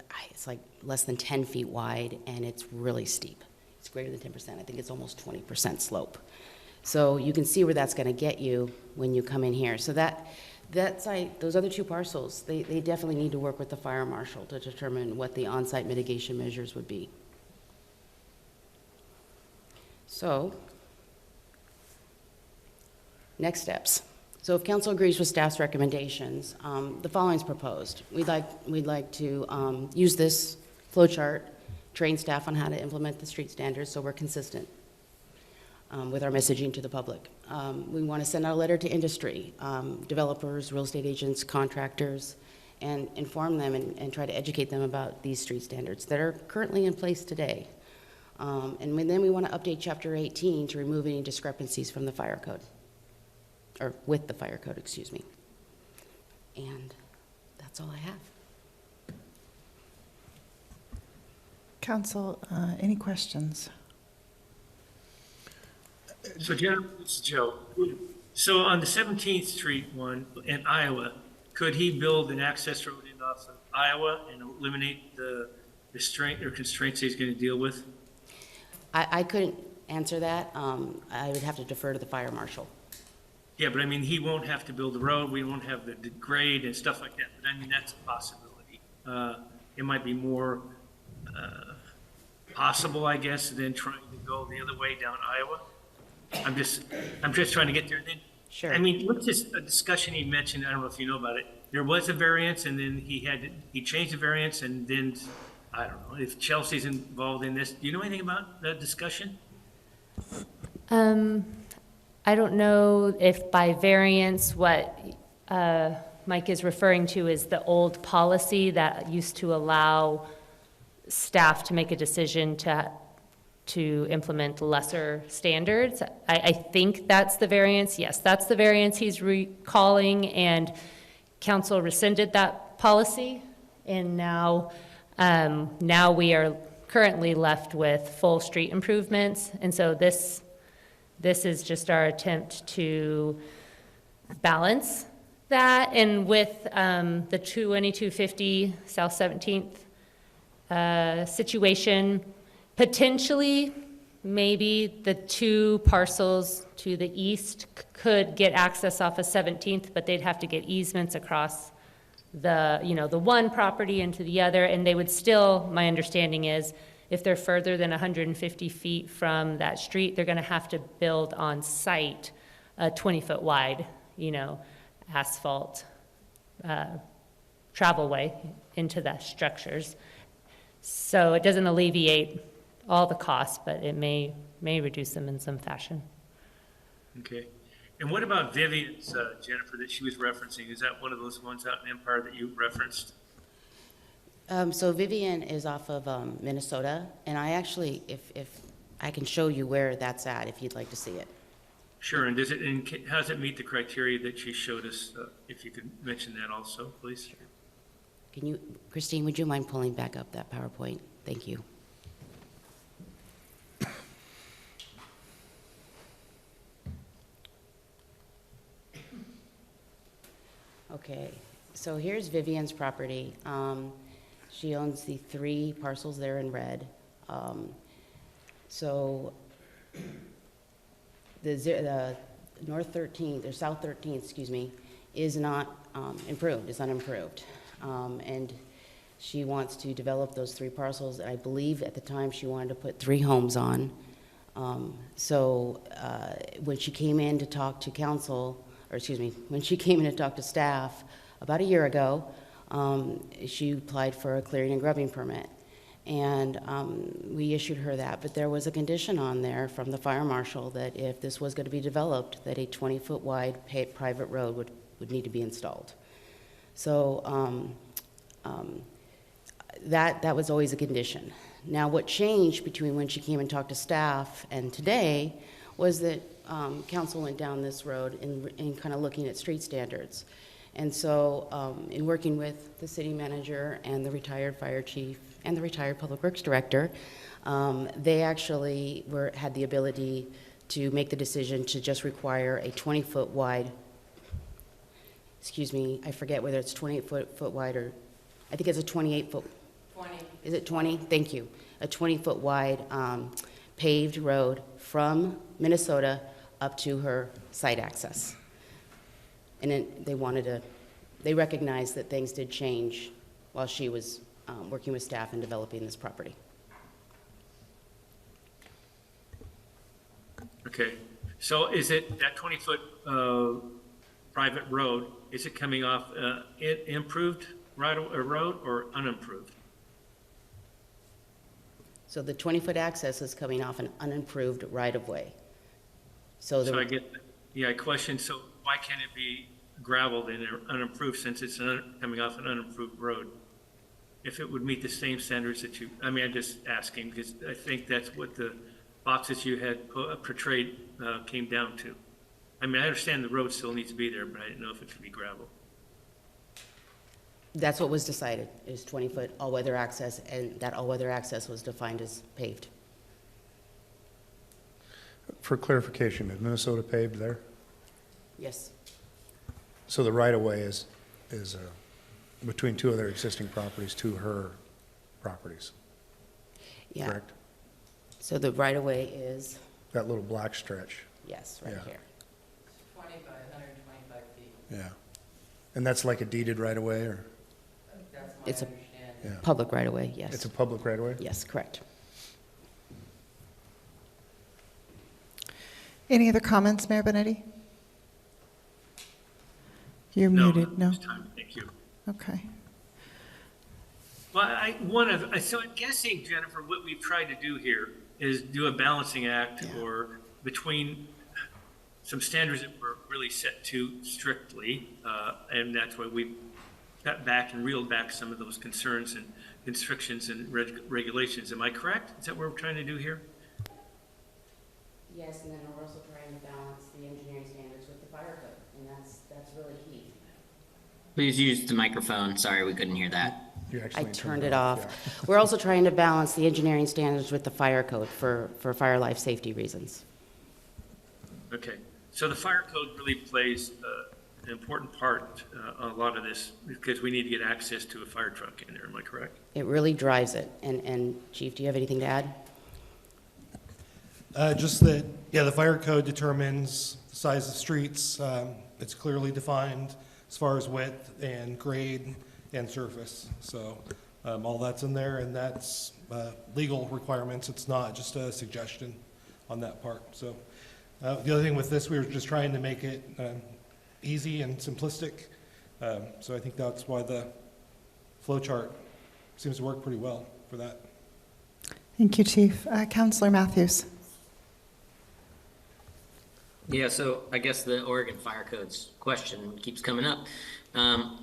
Speaker 11: like less than 10 feet wide, and it's really steep. It's greater than 10%. I think it's almost 20% slope. So you can see where that's going to get you when you come in here. So that site, those other 2 parcels, they definitely need to work with the fire marshal to determine what the on-site mitigation measures would be. So, next steps. So if council agrees with staff's recommendations, the following is proposed. We'd like to use this flow chart, train staff on how to implement the street standards so we're consistent with our messaging to the public. We want to send out a letter to industry, developers, real estate agents, contractors, and inform them and try to educate them about these street standards that are currently in place today. And then we want to update Chapter 18 to remove any discrepancies from the fire code, or with the fire code, excuse me. And that's all I have.
Speaker 1: Council, any questions?
Speaker 9: So, Jennifer, this is Joe. So on the 17th Street one in Iowa, could he build an access road in off of Iowa and eliminate the restraint or constraints he's going to deal with?
Speaker 11: I couldn't answer that. I would have to defer to the fire marshal.
Speaker 9: Yeah, but I mean, he won't have to build the road. We won't have the grade and stuff like that. But I mean, that's a possibility. It might be more possible, I guess, than trying to go the other way down Iowa. I'm just trying to get there. And then,
Speaker 11: Sure.
Speaker 9: I mean, what's this discussion he mentioned? I don't know if you know about it. There was a variance, and then he changed the variance, and then I don't know if Chelsea's involved in this. Do you know anything about that discussion?
Speaker 8: I don't know if by variance what Mike is referring to is the old policy that used to allow staff to make a decision to implement lesser standards. I think that's the variance. Yes, that's the variance he's recalling, and council rescinded that policy, and now we are currently left with full street improvements, and so this is just our attempt to balance that, and with the 2250 South 17th situation, Potentially, maybe the two parcels to the east could get access off of 17th, but they'd have to get easements across the, the one property into the other, and they would still, my understanding is, if they're further than 150 feet from that street, they're gonna have to build on site a 20-foot wide, asphalt travelway into the structures. So it doesn't alleviate all the costs, but it may reduce them in some fashion.
Speaker 9: Okay. And what about Vivian's, Jennifer, that she was referencing? Is that one of those ones out in Empire that you referenced?
Speaker 11: So Vivian is off of Minnesota, and I actually, if I can show you where that's at, if you'd like to see it.
Speaker 9: Sure, and how does it meet the criteria that she showed us? If you could mention that also, please.
Speaker 11: Can you, Christine, would you mind pulling back up that PowerPoint? Thank you. Okay, so here's Vivian's property. She owns the 3 parcels there in red. So the North 13th, or South 13th, excuse me, is not improved, is unimproved. And she wants to develop those 3 parcels. I believe at the time she wanted to put 3 homes on. So when she came in to talk to council, or excuse me, when she came in to talk to staff about a year ago, she applied for a clearing and grubbing permit. And we issued her that, but there was a condition on there from the fire marshal that if this was going to be developed, that a 20-foot wide private road would need to be installed. So that was always a condition. Now, what changed between when she came and talked to staff and today was that council went down this road in kind of looking at street standards. And so in working with the city manager and the retired fire chief and the retired public works director, they actually had the ability to make the decision to just require a 20-foot wide, excuse me, I forget whether it's 28-foot wide or, I think it's a 28-foot.
Speaker 4: 20.
Speaker 11: Is it 20? Thank you. A 20-foot wide paved road from Minnesota up to her site access. And then they recognized that things did change while she was working with staff and developing this property.
Speaker 9: Okay, so is it that 20-foot private road, is it coming off improved road or unimproved?
Speaker 11: So the 20-foot access is coming off an unimproved right-of-way. So
Speaker 9: I get, I question, so why can't it be gravelled and unimproved since it's coming off an unimproved road? If it would meet the same standards that I'm just asking because I think that's what the boxes you had portrayed came down to. I mean, I understand the road still needs to be there, but I didn't know if it could be gravel.
Speaker 11: that's what was decided, is 20-foot all-weather access, and that all-weather access was defined as paved.
Speaker 12: For clarification, is Minnesota paved there?
Speaker 11: Yes.
Speaker 12: So the right-of-way is between 2 other existing properties to her properties,
Speaker 11: Yeah.
Speaker 12: correct?
Speaker 11: So the right-of-way is,
Speaker 12: That little black stretch,
Speaker 11: yes, right
Speaker 12: Yeah.
Speaker 11: here.
Speaker 4: 20 by 125 feet.
Speaker 12: yeah. And that's like a deeded right-of-way, or?
Speaker 4: That's my
Speaker 11: It's a
Speaker 4: understanding.
Speaker 12: Yeah.
Speaker 11: public right-of-way, yes.
Speaker 12: It's a public right-of-way?
Speaker 11: Yes, correct.
Speaker 1: Any other comments, Mayor Benetti? You're muted, no?
Speaker 9: This time, thank you.
Speaker 1: Okay.
Speaker 9: Well, so I'm guessing, Jennifer, what we've tried to do here is do a balancing act
Speaker 1: Yeah.
Speaker 9: or between some standards that were really set too strictly, and that's why we cut back and reeled back some of those concerns and constrictions and regulations. Am I correct? Is that what we're trying to do here?
Speaker 11: Yes, and then we're also trying to balance the engineering standards with the fire code, and that's really key.
Speaker 10: Please use the microphone. Sorry, we couldn't hear that.
Speaker 12: You
Speaker 11: I
Speaker 12: actually
Speaker 11: turned it off. We're also trying to balance the engineering standards with the fire code for fire life safety reasons.
Speaker 9: Okay, so the fire code really plays an important part on a lot of this because we need to get access to a fire truck in there. Am I correct?
Speaker 11: It really drives it. And Chief, do you have anything to add?
Speaker 13: Just that, yeah, the fire code determines the size of streets. It's clearly defined as far as width and grade and surface. So all that's in there, and that's legal requirements. It's not just a suggestion on that part. So the other thing with this, we were just trying to make it easy and simplistic. So I think that's why the flow chart seems to work pretty well for that.
Speaker 1: Thank you, Chief. Councillor Matthews.
Speaker 10: Yeah, so I guess the Oregon Fire Code's question keeps coming up. I'm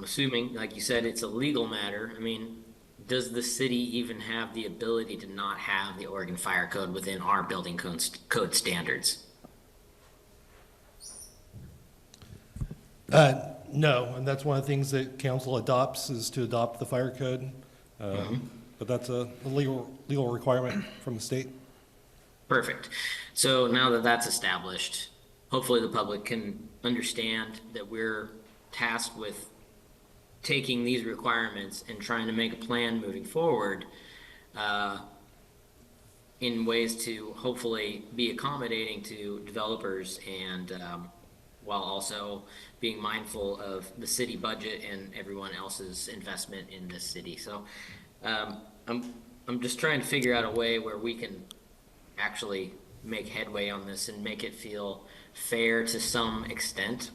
Speaker 10: assuming, like you said, it's a legal matter. I mean, does the city even have the ability to not have the Oregon Fire Code within our building code standards?
Speaker 13: No, and that's one of the things that council adopts, is to adopt the fire code. But that's a legal requirement from the state.
Speaker 10: Perfect. So now that that's established, hopefully the public can understand that we're tasked with taking these requirements and trying to make a plan moving forward in ways to hopefully be accommodating to developers, and while also being mindful of the city budget and everyone else's investment in this city. So I'm just trying to figure out a way where we can actually make headway on this and make it feel fair to some extent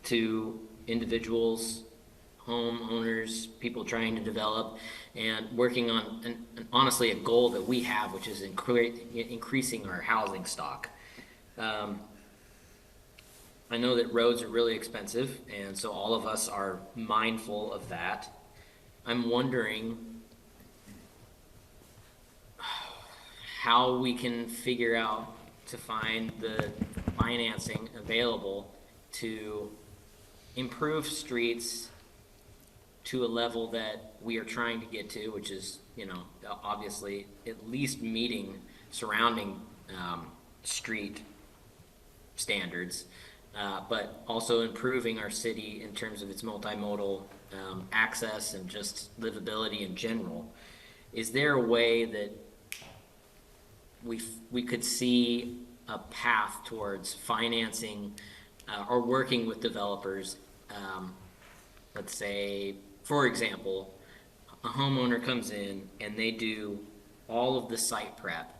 Speaker 10: to individuals, homeowners, people trying to develop, and working on honestly a goal that we have, which is increasing our housing stock. I know that roads are really expensive, and so all of us are mindful of that. I'm wondering how we can figure out to find the financing available to improve streets to a level that we are trying to get to, which is, you know, obviously at least meeting surrounding street standards, but also improving our city in terms of its multimodal access and just livability in general. Is there a way that we could see a path towards financing or working with developers? Let's say, for example, a homeowner comes in and they do all of the site prep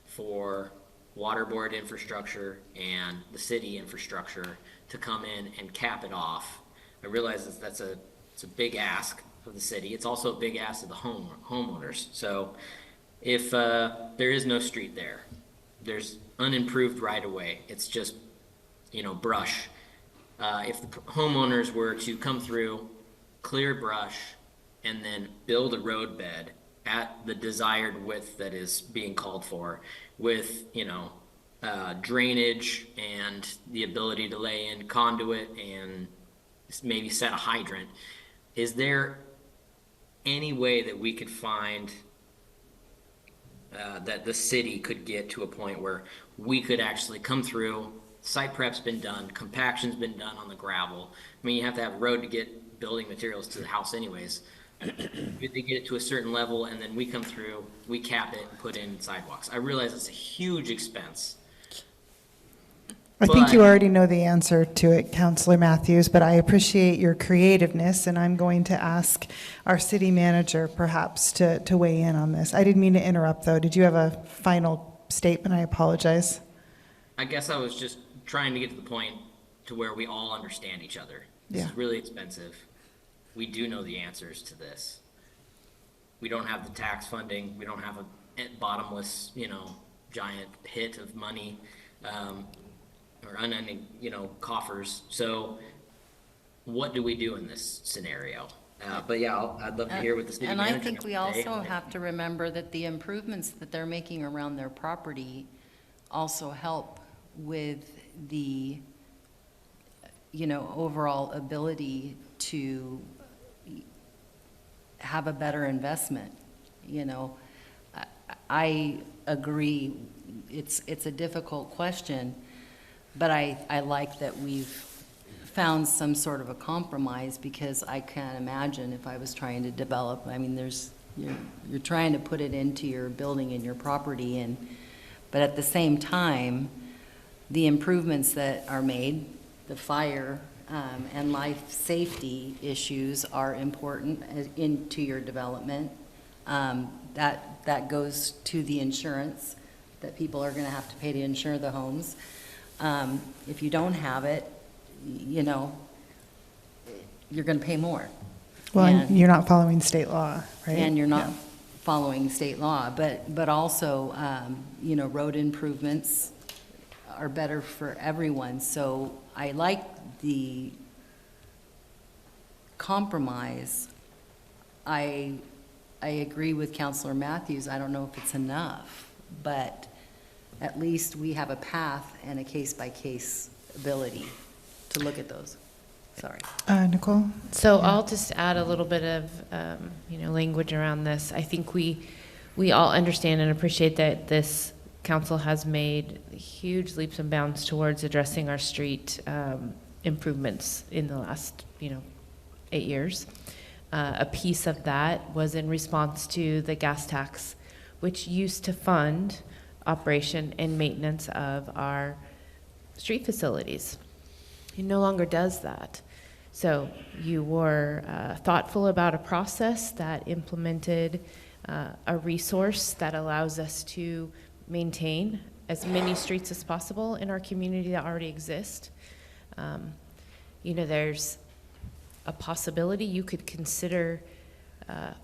Speaker 10: for water board infrastructure and the city infrastructure to come in and cap it off. I realize it's a big ask of the city. It's also a big ask of the homeowners. So if there is no street there, there's unimproved right of way, it's just, you know, brush. If the homeowners were to come through, clear brush, and then build a road bed at the desired width that is being called for, with, you know, drainage and the ability to lay in conduit and maybe set a hydrant, is there any way that we could find that the city could get to a point where we could actually come through, site prep's been done, compaction's been done on the gravel? I mean, you have to have a road to get building materials to the house anyways. They get it to a certain level, and then we come through, we cap it and put in sidewalks. I realize it's a huge expense.
Speaker 1: I think you already know the answer to it, Councillor Matthews, but I appreciate your creativeness, and I'm going to ask our city manager perhaps to weigh in on this. I didn't mean to interrupt, though. Did you have a final statement? I apologize.
Speaker 10: I guess I was just trying to get to the point to where we all understand each other. This is really expensive. We do know the answers to this. We don't have the tax funding. We don't have a bottomless, you know, giant pit of money. Or unending, you know, coffers. So what do we do in this scenario? But yeah, I'd love to hear what the city manager has to say.
Speaker 14: And I think we also have to remember that the improvements that they're making around their property also help with the, you know, overall ability to have a better investment. You know, I agree, it's a difficult question, but I like that we've found some sort of a compromise, because I can't imagine if I was trying to develop, I mean, you're trying to put it into your building and your property, But at the same time, the improvements that are made, the fire and life safety issues are important into your development. That goes to the insurance that people are going to have to pay to insure the homes. If you don't have it, you know, you're going to pay more.
Speaker 1: Well,
Speaker 14: And-
Speaker 1: and you're not following state law, right?
Speaker 14: And you're not
Speaker 1: Yeah.
Speaker 14: following state law, but also, you know, road improvements are better for everyone. So I like the compromise. I agree with Counselor Matthews. I don't know if it's enough, but at least we have a path and a case-by-case ability to look at those. Sorry.
Speaker 1: Nicole?
Speaker 8: So I'll just add a little bit of, language around this. I think we all understand and appreciate that this council has made huge leaps and bounds towards addressing our street improvements in the last, 8 years. A piece of that was in response to the gas tax, which used to fund operation and maintenance of our street facilities. It no longer does that. So you were thoughtful about a process that implemented a resource that allows us to maintain as many streets as possible in our community that already exist. There's a possibility you could consider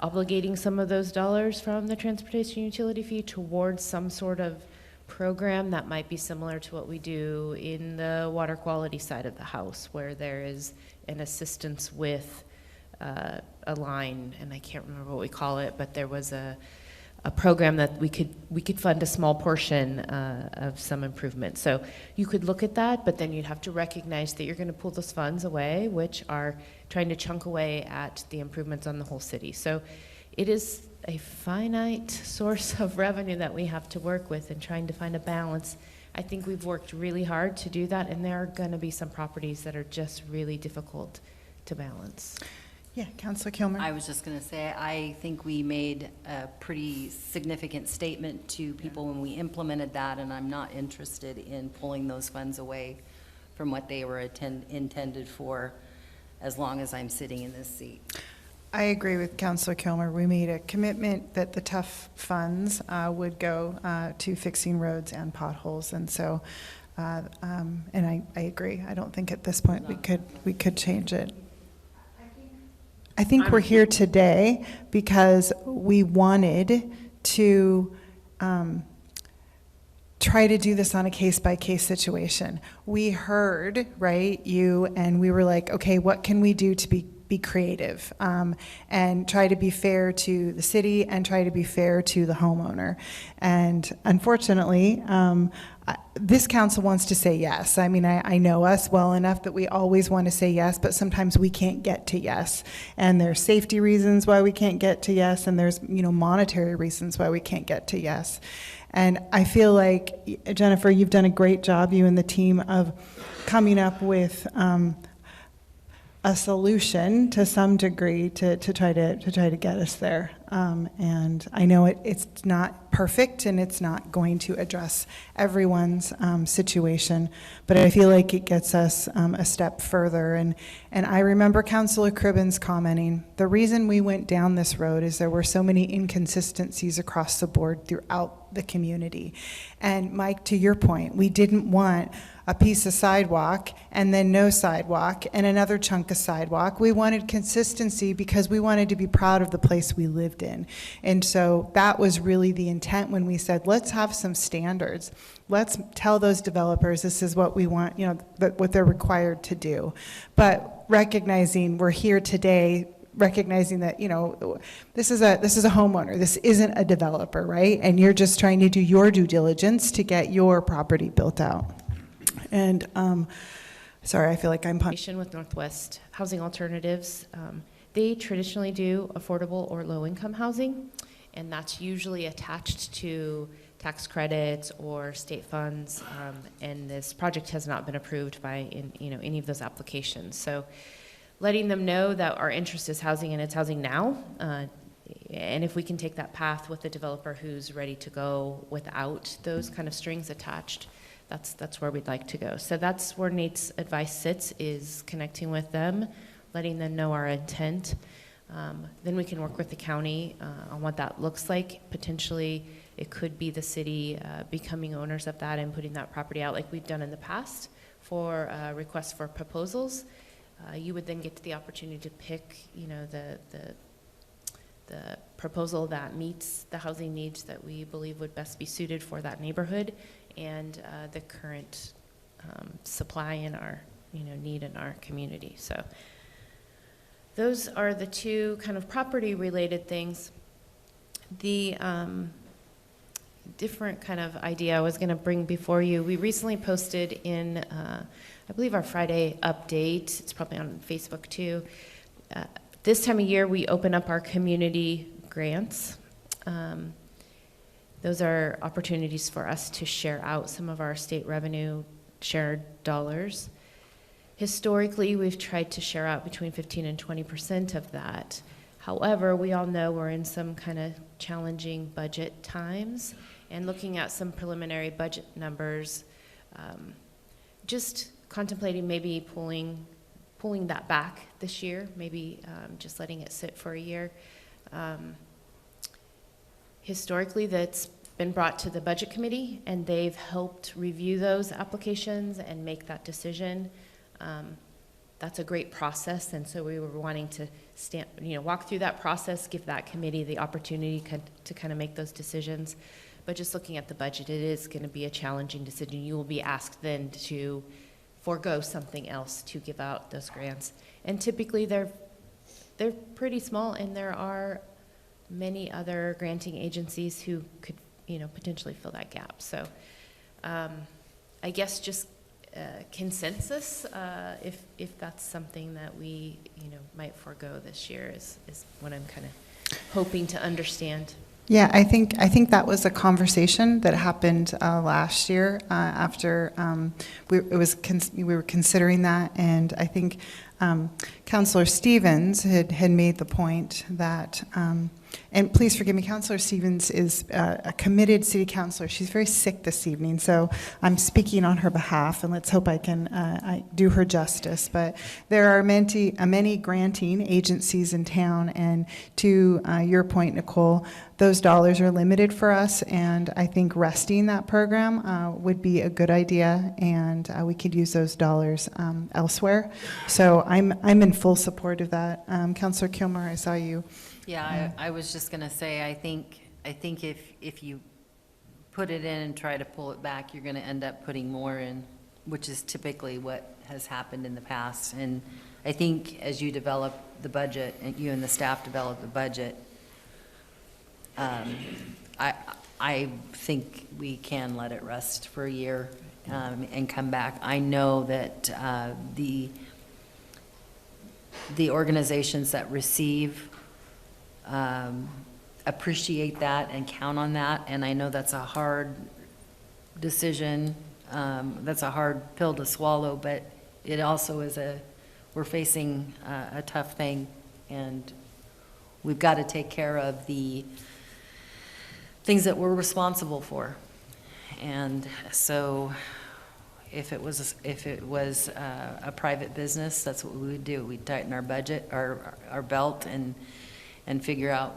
Speaker 8: obligating some of those dollars from the transportation utility fee towards some sort of program that might be similar to what we do in the water quality side of the house, where there is an assistance with a line, and I can't remember what we call it, but there was a program that we could fund a small portion of some improvement. So you could look at that, but then you'd have to recognize that you're going to pull those funds away, which are trying to chunk away at the improvements on the whole city. So it is a finite source of revenue that we have to work with and trying to find a balance. I think we've worked really hard to do that, and there are going to be some properties that are just really difficult to balance.
Speaker 1: Yeah, Councilor Kilmer.
Speaker 14: I was just going to say, I think we made a pretty significant statement to people when we implemented that, and I'm not interested in pulling those funds away from what they were intended for as long as I'm sitting in this seat.
Speaker 1: I agree with Councilor Kilmer. We made a commitment that the TUF funds would go to fixing roads and potholes, and so, and I agree. I don't think at this point we could change it. I think we're here today because we wanted to try to do this on a case-by-case situation. We heard, right, you, and we were like, okay, what can we do to be creative and try to be fair to the city and try to be fair to the homeowner? And unfortunately, this council wants to say yes. I mean, I know us well enough that we always want to say yes, but sometimes we can't get to yes. And there's safety reasons why we can't get to yes, and there's, monetary reasons why we can't get to yes. And I feel like, Jennifer, you've done a great job, you and the team, of coming up with a solution to some degree to try to get us there. And I know it's not perfect and it's not going to address everyone's situation, but I feel like it gets us a step further. And I remember Councilor Cribbins commenting, the reason we went down this road is there were so many inconsistencies across the board throughout the community. And Mike, to your point, we didn't want a piece of sidewalk and then no sidewalk and another chunk of sidewalk. We wanted consistency because we wanted to be proud of the place we lived in. And so that was really the intent when we said, let's have some standards. Let's tell those developers this is what we want, what they're required to do. But recognizing we're here today, recognizing that, this is a homeowner. This isn't a developer, right? And you're just trying to do your due diligence to get your property built out. And sorry, I feel like I'm
Speaker 8: With Northwest Housing Alternatives, they traditionally do affordable or low-income housing, and that's usually attached to tax credits or state funds. And this project has not been approved by any of those applications. So, letting them know that our interest is housing, and it's housing now. and if we can take that path with a developer who's ready to go without those kind of strings attached, that's where we'd like to go. So that's where Nate's advice sits, is connecting with them, letting them know our intent. Then we can work with the county on what that looks like. Potentially, it could be the city becoming owners of that and putting that property out like we've done in the past for requests for proposals. You would then get to the opportunity to pick, the proposal that meets the housing needs that we believe would best be suited for that neighborhood and the current supply in our, need in our community. So those are the two kind of property-related things. The different kind of idea I was going to bring before you, we recently posted in, I believe, our Friday update. It's probably on Facebook too. This time of year, we open up our community grants. Those are opportunities for us to share out some of our state revenue shared dollars. Historically, we've tried to share out between 15 and 20% of that. However, we all know we're in some kind of challenging budget times, and looking at some preliminary budget numbers, just contemplating maybe pulling that back this year, maybe just letting it sit for a year. Historically, that's been brought to the budget committee, and they've helped review those applications and make that decision. That's a great process, and so we were wanting to walk through that process, give that committee the opportunity to kind of make those decisions. But just looking at the budget, it is going to be a challenging decision. You will be asked then to forego something else to give out those grants. And typically they're pretty small, and there are many other granting agencies who could, potentially fill that gap. So I guess just consensus, if that's something that we, might forego this year is what I'm kind of hoping to understand.
Speaker 1: Yeah, I think that was a conversation that happened last year after we were considering that, and I think Councillor Stevens had made the point that, and please forgive me, Councillor Stevens is a committed city councillor. She's very sick this evening, so I'm speaking on her behalf, and let's hope I can do her justice. But there are many granting agencies in town, and to your point, Nicole, those dollars are limited for us, and I think resting that program would be a good idea, and we could use those dollars elsewhere. So I'm in full support of that. Councillor Kilmer, I saw you.
Speaker 14: Yeah, I was just going to say, I think if you put it in and try to pull it back, you're going to end up putting more in, which is typically what has happened in the past. And I think as you develop the budget, and you and the staff develop the budget, I think we can let it rest for a year and come back. I know that the organizations that receive appreciate that and count on that, and I know that's a hard decision, that's a hard pill to swallow, but it also is we're facing a tough thing, and we've got to take care of the things that we're responsible for. And so if it was a private business, that's what we would do. We'd tighten our budget, our belt, and figure out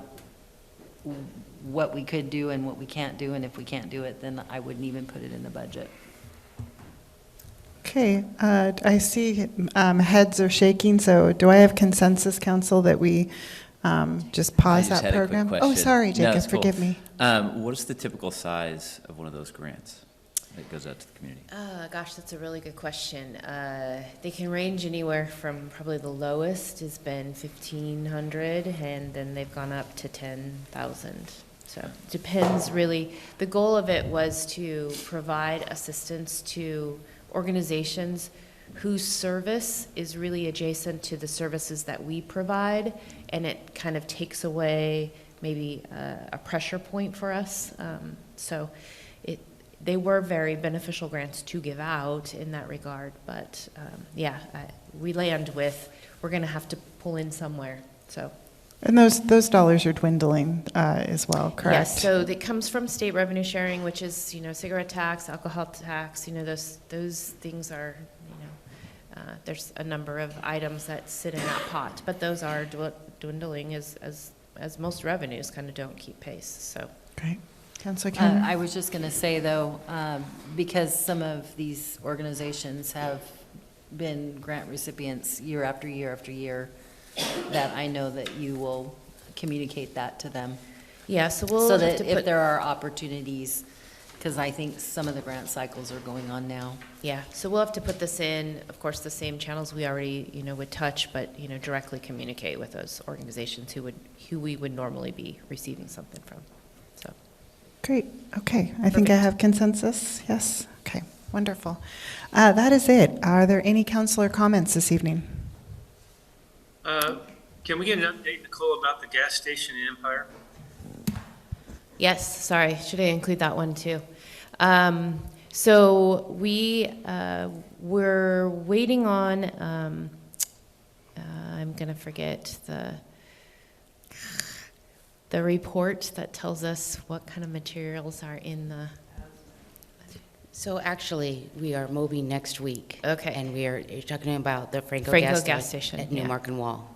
Speaker 14: what we could do and what we can't do, and if we can't do it, then I wouldn't even put it in the budget.
Speaker 1: Okay, I see heads are shaking, so do I have consensus, council, that we just pause that program? Oh, sorry, Jacob, forgive me.
Speaker 15: What is the typical size of one of those grants that goes out to the community?
Speaker 8: Gosh, that's a really good question. They can range anywhere from probably the lowest has been 1,500, and then they've gone up to 10,000. So it depends really. The goal of it was to provide assistance to organizations whose service is really adjacent to the services that we provide, and it kind of takes away maybe a pressure point for us. So they were very beneficial grants to give out in that regard, but we land with, we're going to have to pull in somewhere. So
Speaker 1: And those dollars are dwindling as well, correct?
Speaker 16: Yes, so it comes from state revenue sharing, which is, cigarette tax, alcohol tax, those things are, there's a number of items that sit in that pot, but those are dwindling as most revenues kind of don't keep pace, so.
Speaker 1: Great. Councilor Cannon?
Speaker 14: I was just going to say, though, because some of these organizations have been grant recipients year after year after year, that I know that you will communicate that to them.
Speaker 16: Yeah, so we'll
Speaker 14: So
Speaker 16: have
Speaker 14: that
Speaker 16: to
Speaker 14: if
Speaker 16: put,
Speaker 14: there are opportunities, because I think some of the grant cycles are going on now.
Speaker 16: yeah, so we'll have to put this in, of course, the same channels we already, would touch, but, directly communicate with those organizations who we would normally be receiving something from, so.
Speaker 1: Great. Okay. I think I have consensus. Yes. Okay. Wonderful. That is it. Are there any councillor comments this evening?
Speaker 9: Can we get an update, Nicole, about the gas station in Empire?
Speaker 16: Yes, sorry, should I include that one too? So we're waiting on, I'm gonna forget the report that tells us what kind of materials are in the.
Speaker 11: So actually, we are mobbing next week.
Speaker 16: Okay.
Speaker 11: And you're talking about the Franco
Speaker 16: gas station
Speaker 11: at
Speaker 16: yeah.
Speaker 11: Newmark and Wall.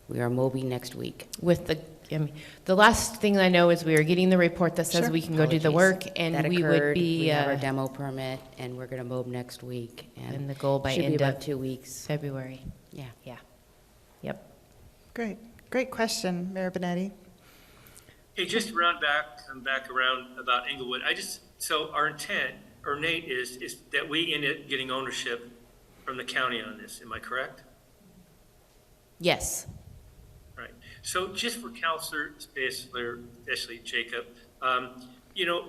Speaker 11: We are mobbing next week.
Speaker 16: With the last thing I know is we are getting the report that says
Speaker 1: Sure.
Speaker 16: we can go do the work, and
Speaker 11: That
Speaker 16: we
Speaker 11: occurred.
Speaker 16: would be.
Speaker 11: We have our demo permit, and we're going to mob next week.
Speaker 16: And the goal by
Speaker 11: should be
Speaker 16: end
Speaker 11: about
Speaker 16: of
Speaker 11: 2 weeks.
Speaker 16: February.
Speaker 11: Yeah.
Speaker 16: Yeah. Yep.
Speaker 1: Great. Great question, Mayor Benetti.
Speaker 9: Hey, just come back around about Englewood. So our intent, or Nate, is that we end up getting ownership from the county on this. Am I correct?
Speaker 16: Yes.
Speaker 9: Right. So just for Councilor, especially Jacob,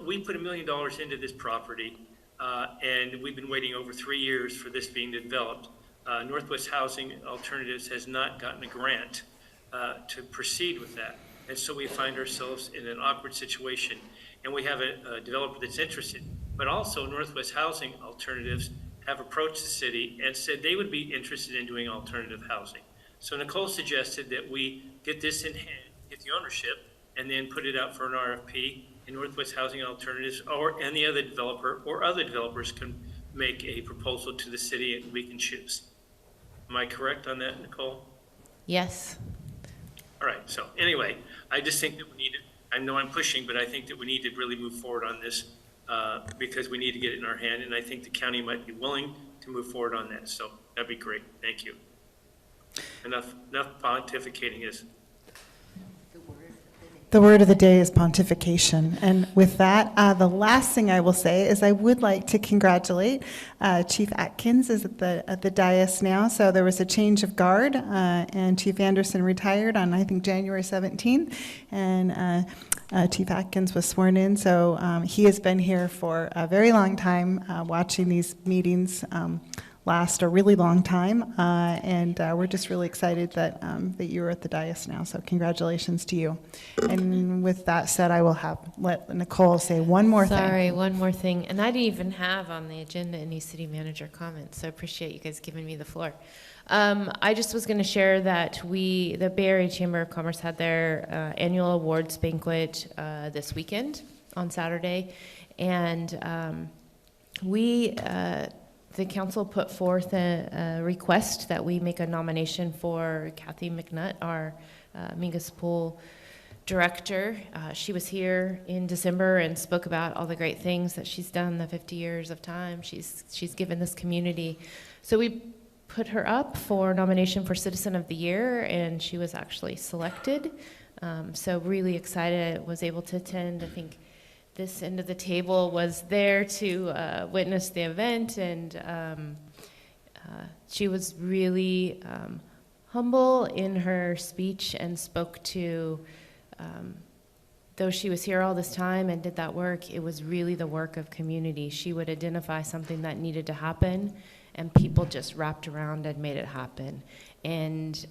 Speaker 9: we put $1 million into this property, and we've been waiting over 3 years for this being developed. Northwest Housing Alternatives has not gotten a grant to proceed with that. And so we find ourselves in an awkward situation, and we have a developer that's interested. But also Northwest Housing Alternatives have approached the city and said they would be interested in doing alternative housing. So Nicole suggested that we get this in hand, get the ownership, and then put it out for an RFP, and Northwest Housing Alternatives or any other developer or other developers can make a proposal to the city and we can choose. Am I correct on that, Nicole?
Speaker 16: Yes.
Speaker 9: All right, so anyway, I just think that we need to, I know I'm pushing, but I think that we need to really move forward on this because we need to get it in our hand, and I think the county might be willing to move forward on that, so that'd be great. Thank you. Enough pontificating is.
Speaker 1: The word of the day is pontification. And with that, the last thing I will say is I would like to congratulate Chief Atkins is at the dais now. So there was a change of guard, and Chief Anderson retired on, I think, January 17th. And Chief Atkins was sworn in. So he has been here for a very long time, watching these meetings last a really long time, and we're just really excited that you're at the dais now, so congratulations to you. And with that said, I will let Nicole say one more thing.
Speaker 16: Sorry, one more thing, and I didn't even have on the agenda any city manager comments, so I appreciate you guys giving me the floor. I just was going to share that the Bay Area Chamber of Commerce had their annual awards banquet this weekend on Saturday, and the council put forth a request that we make a nomination for Kathy McNutt, our municipal director. She was here in December and spoke about all the great things that she's done, the 50 years of time she's given this community. So we put her up for nomination for Citizen of the Year, and she was actually selected. So really excited. I was able to attend. I think this end of the table was there to witness the event, and she was really humble in her speech and spoke to, though she was here all this time and did that work, it was really the work of community. She would identify something that needed to happen, and people just wrapped around and made it happen. And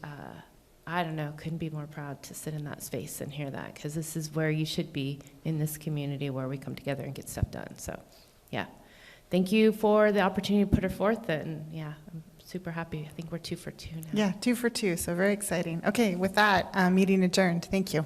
Speaker 16: I don't know, couldn't be more proud to sit in that space and hear that, because this is where you should be in this community where we come together and get stuff done. So, yeah. Thank you for the opportunity to put her forth, and yeah, I'm super happy. I think we're 2 for 2 now.
Speaker 1: Yeah, 2 for 2, so very exciting. Okay, with that, meeting adjourned. Thank you.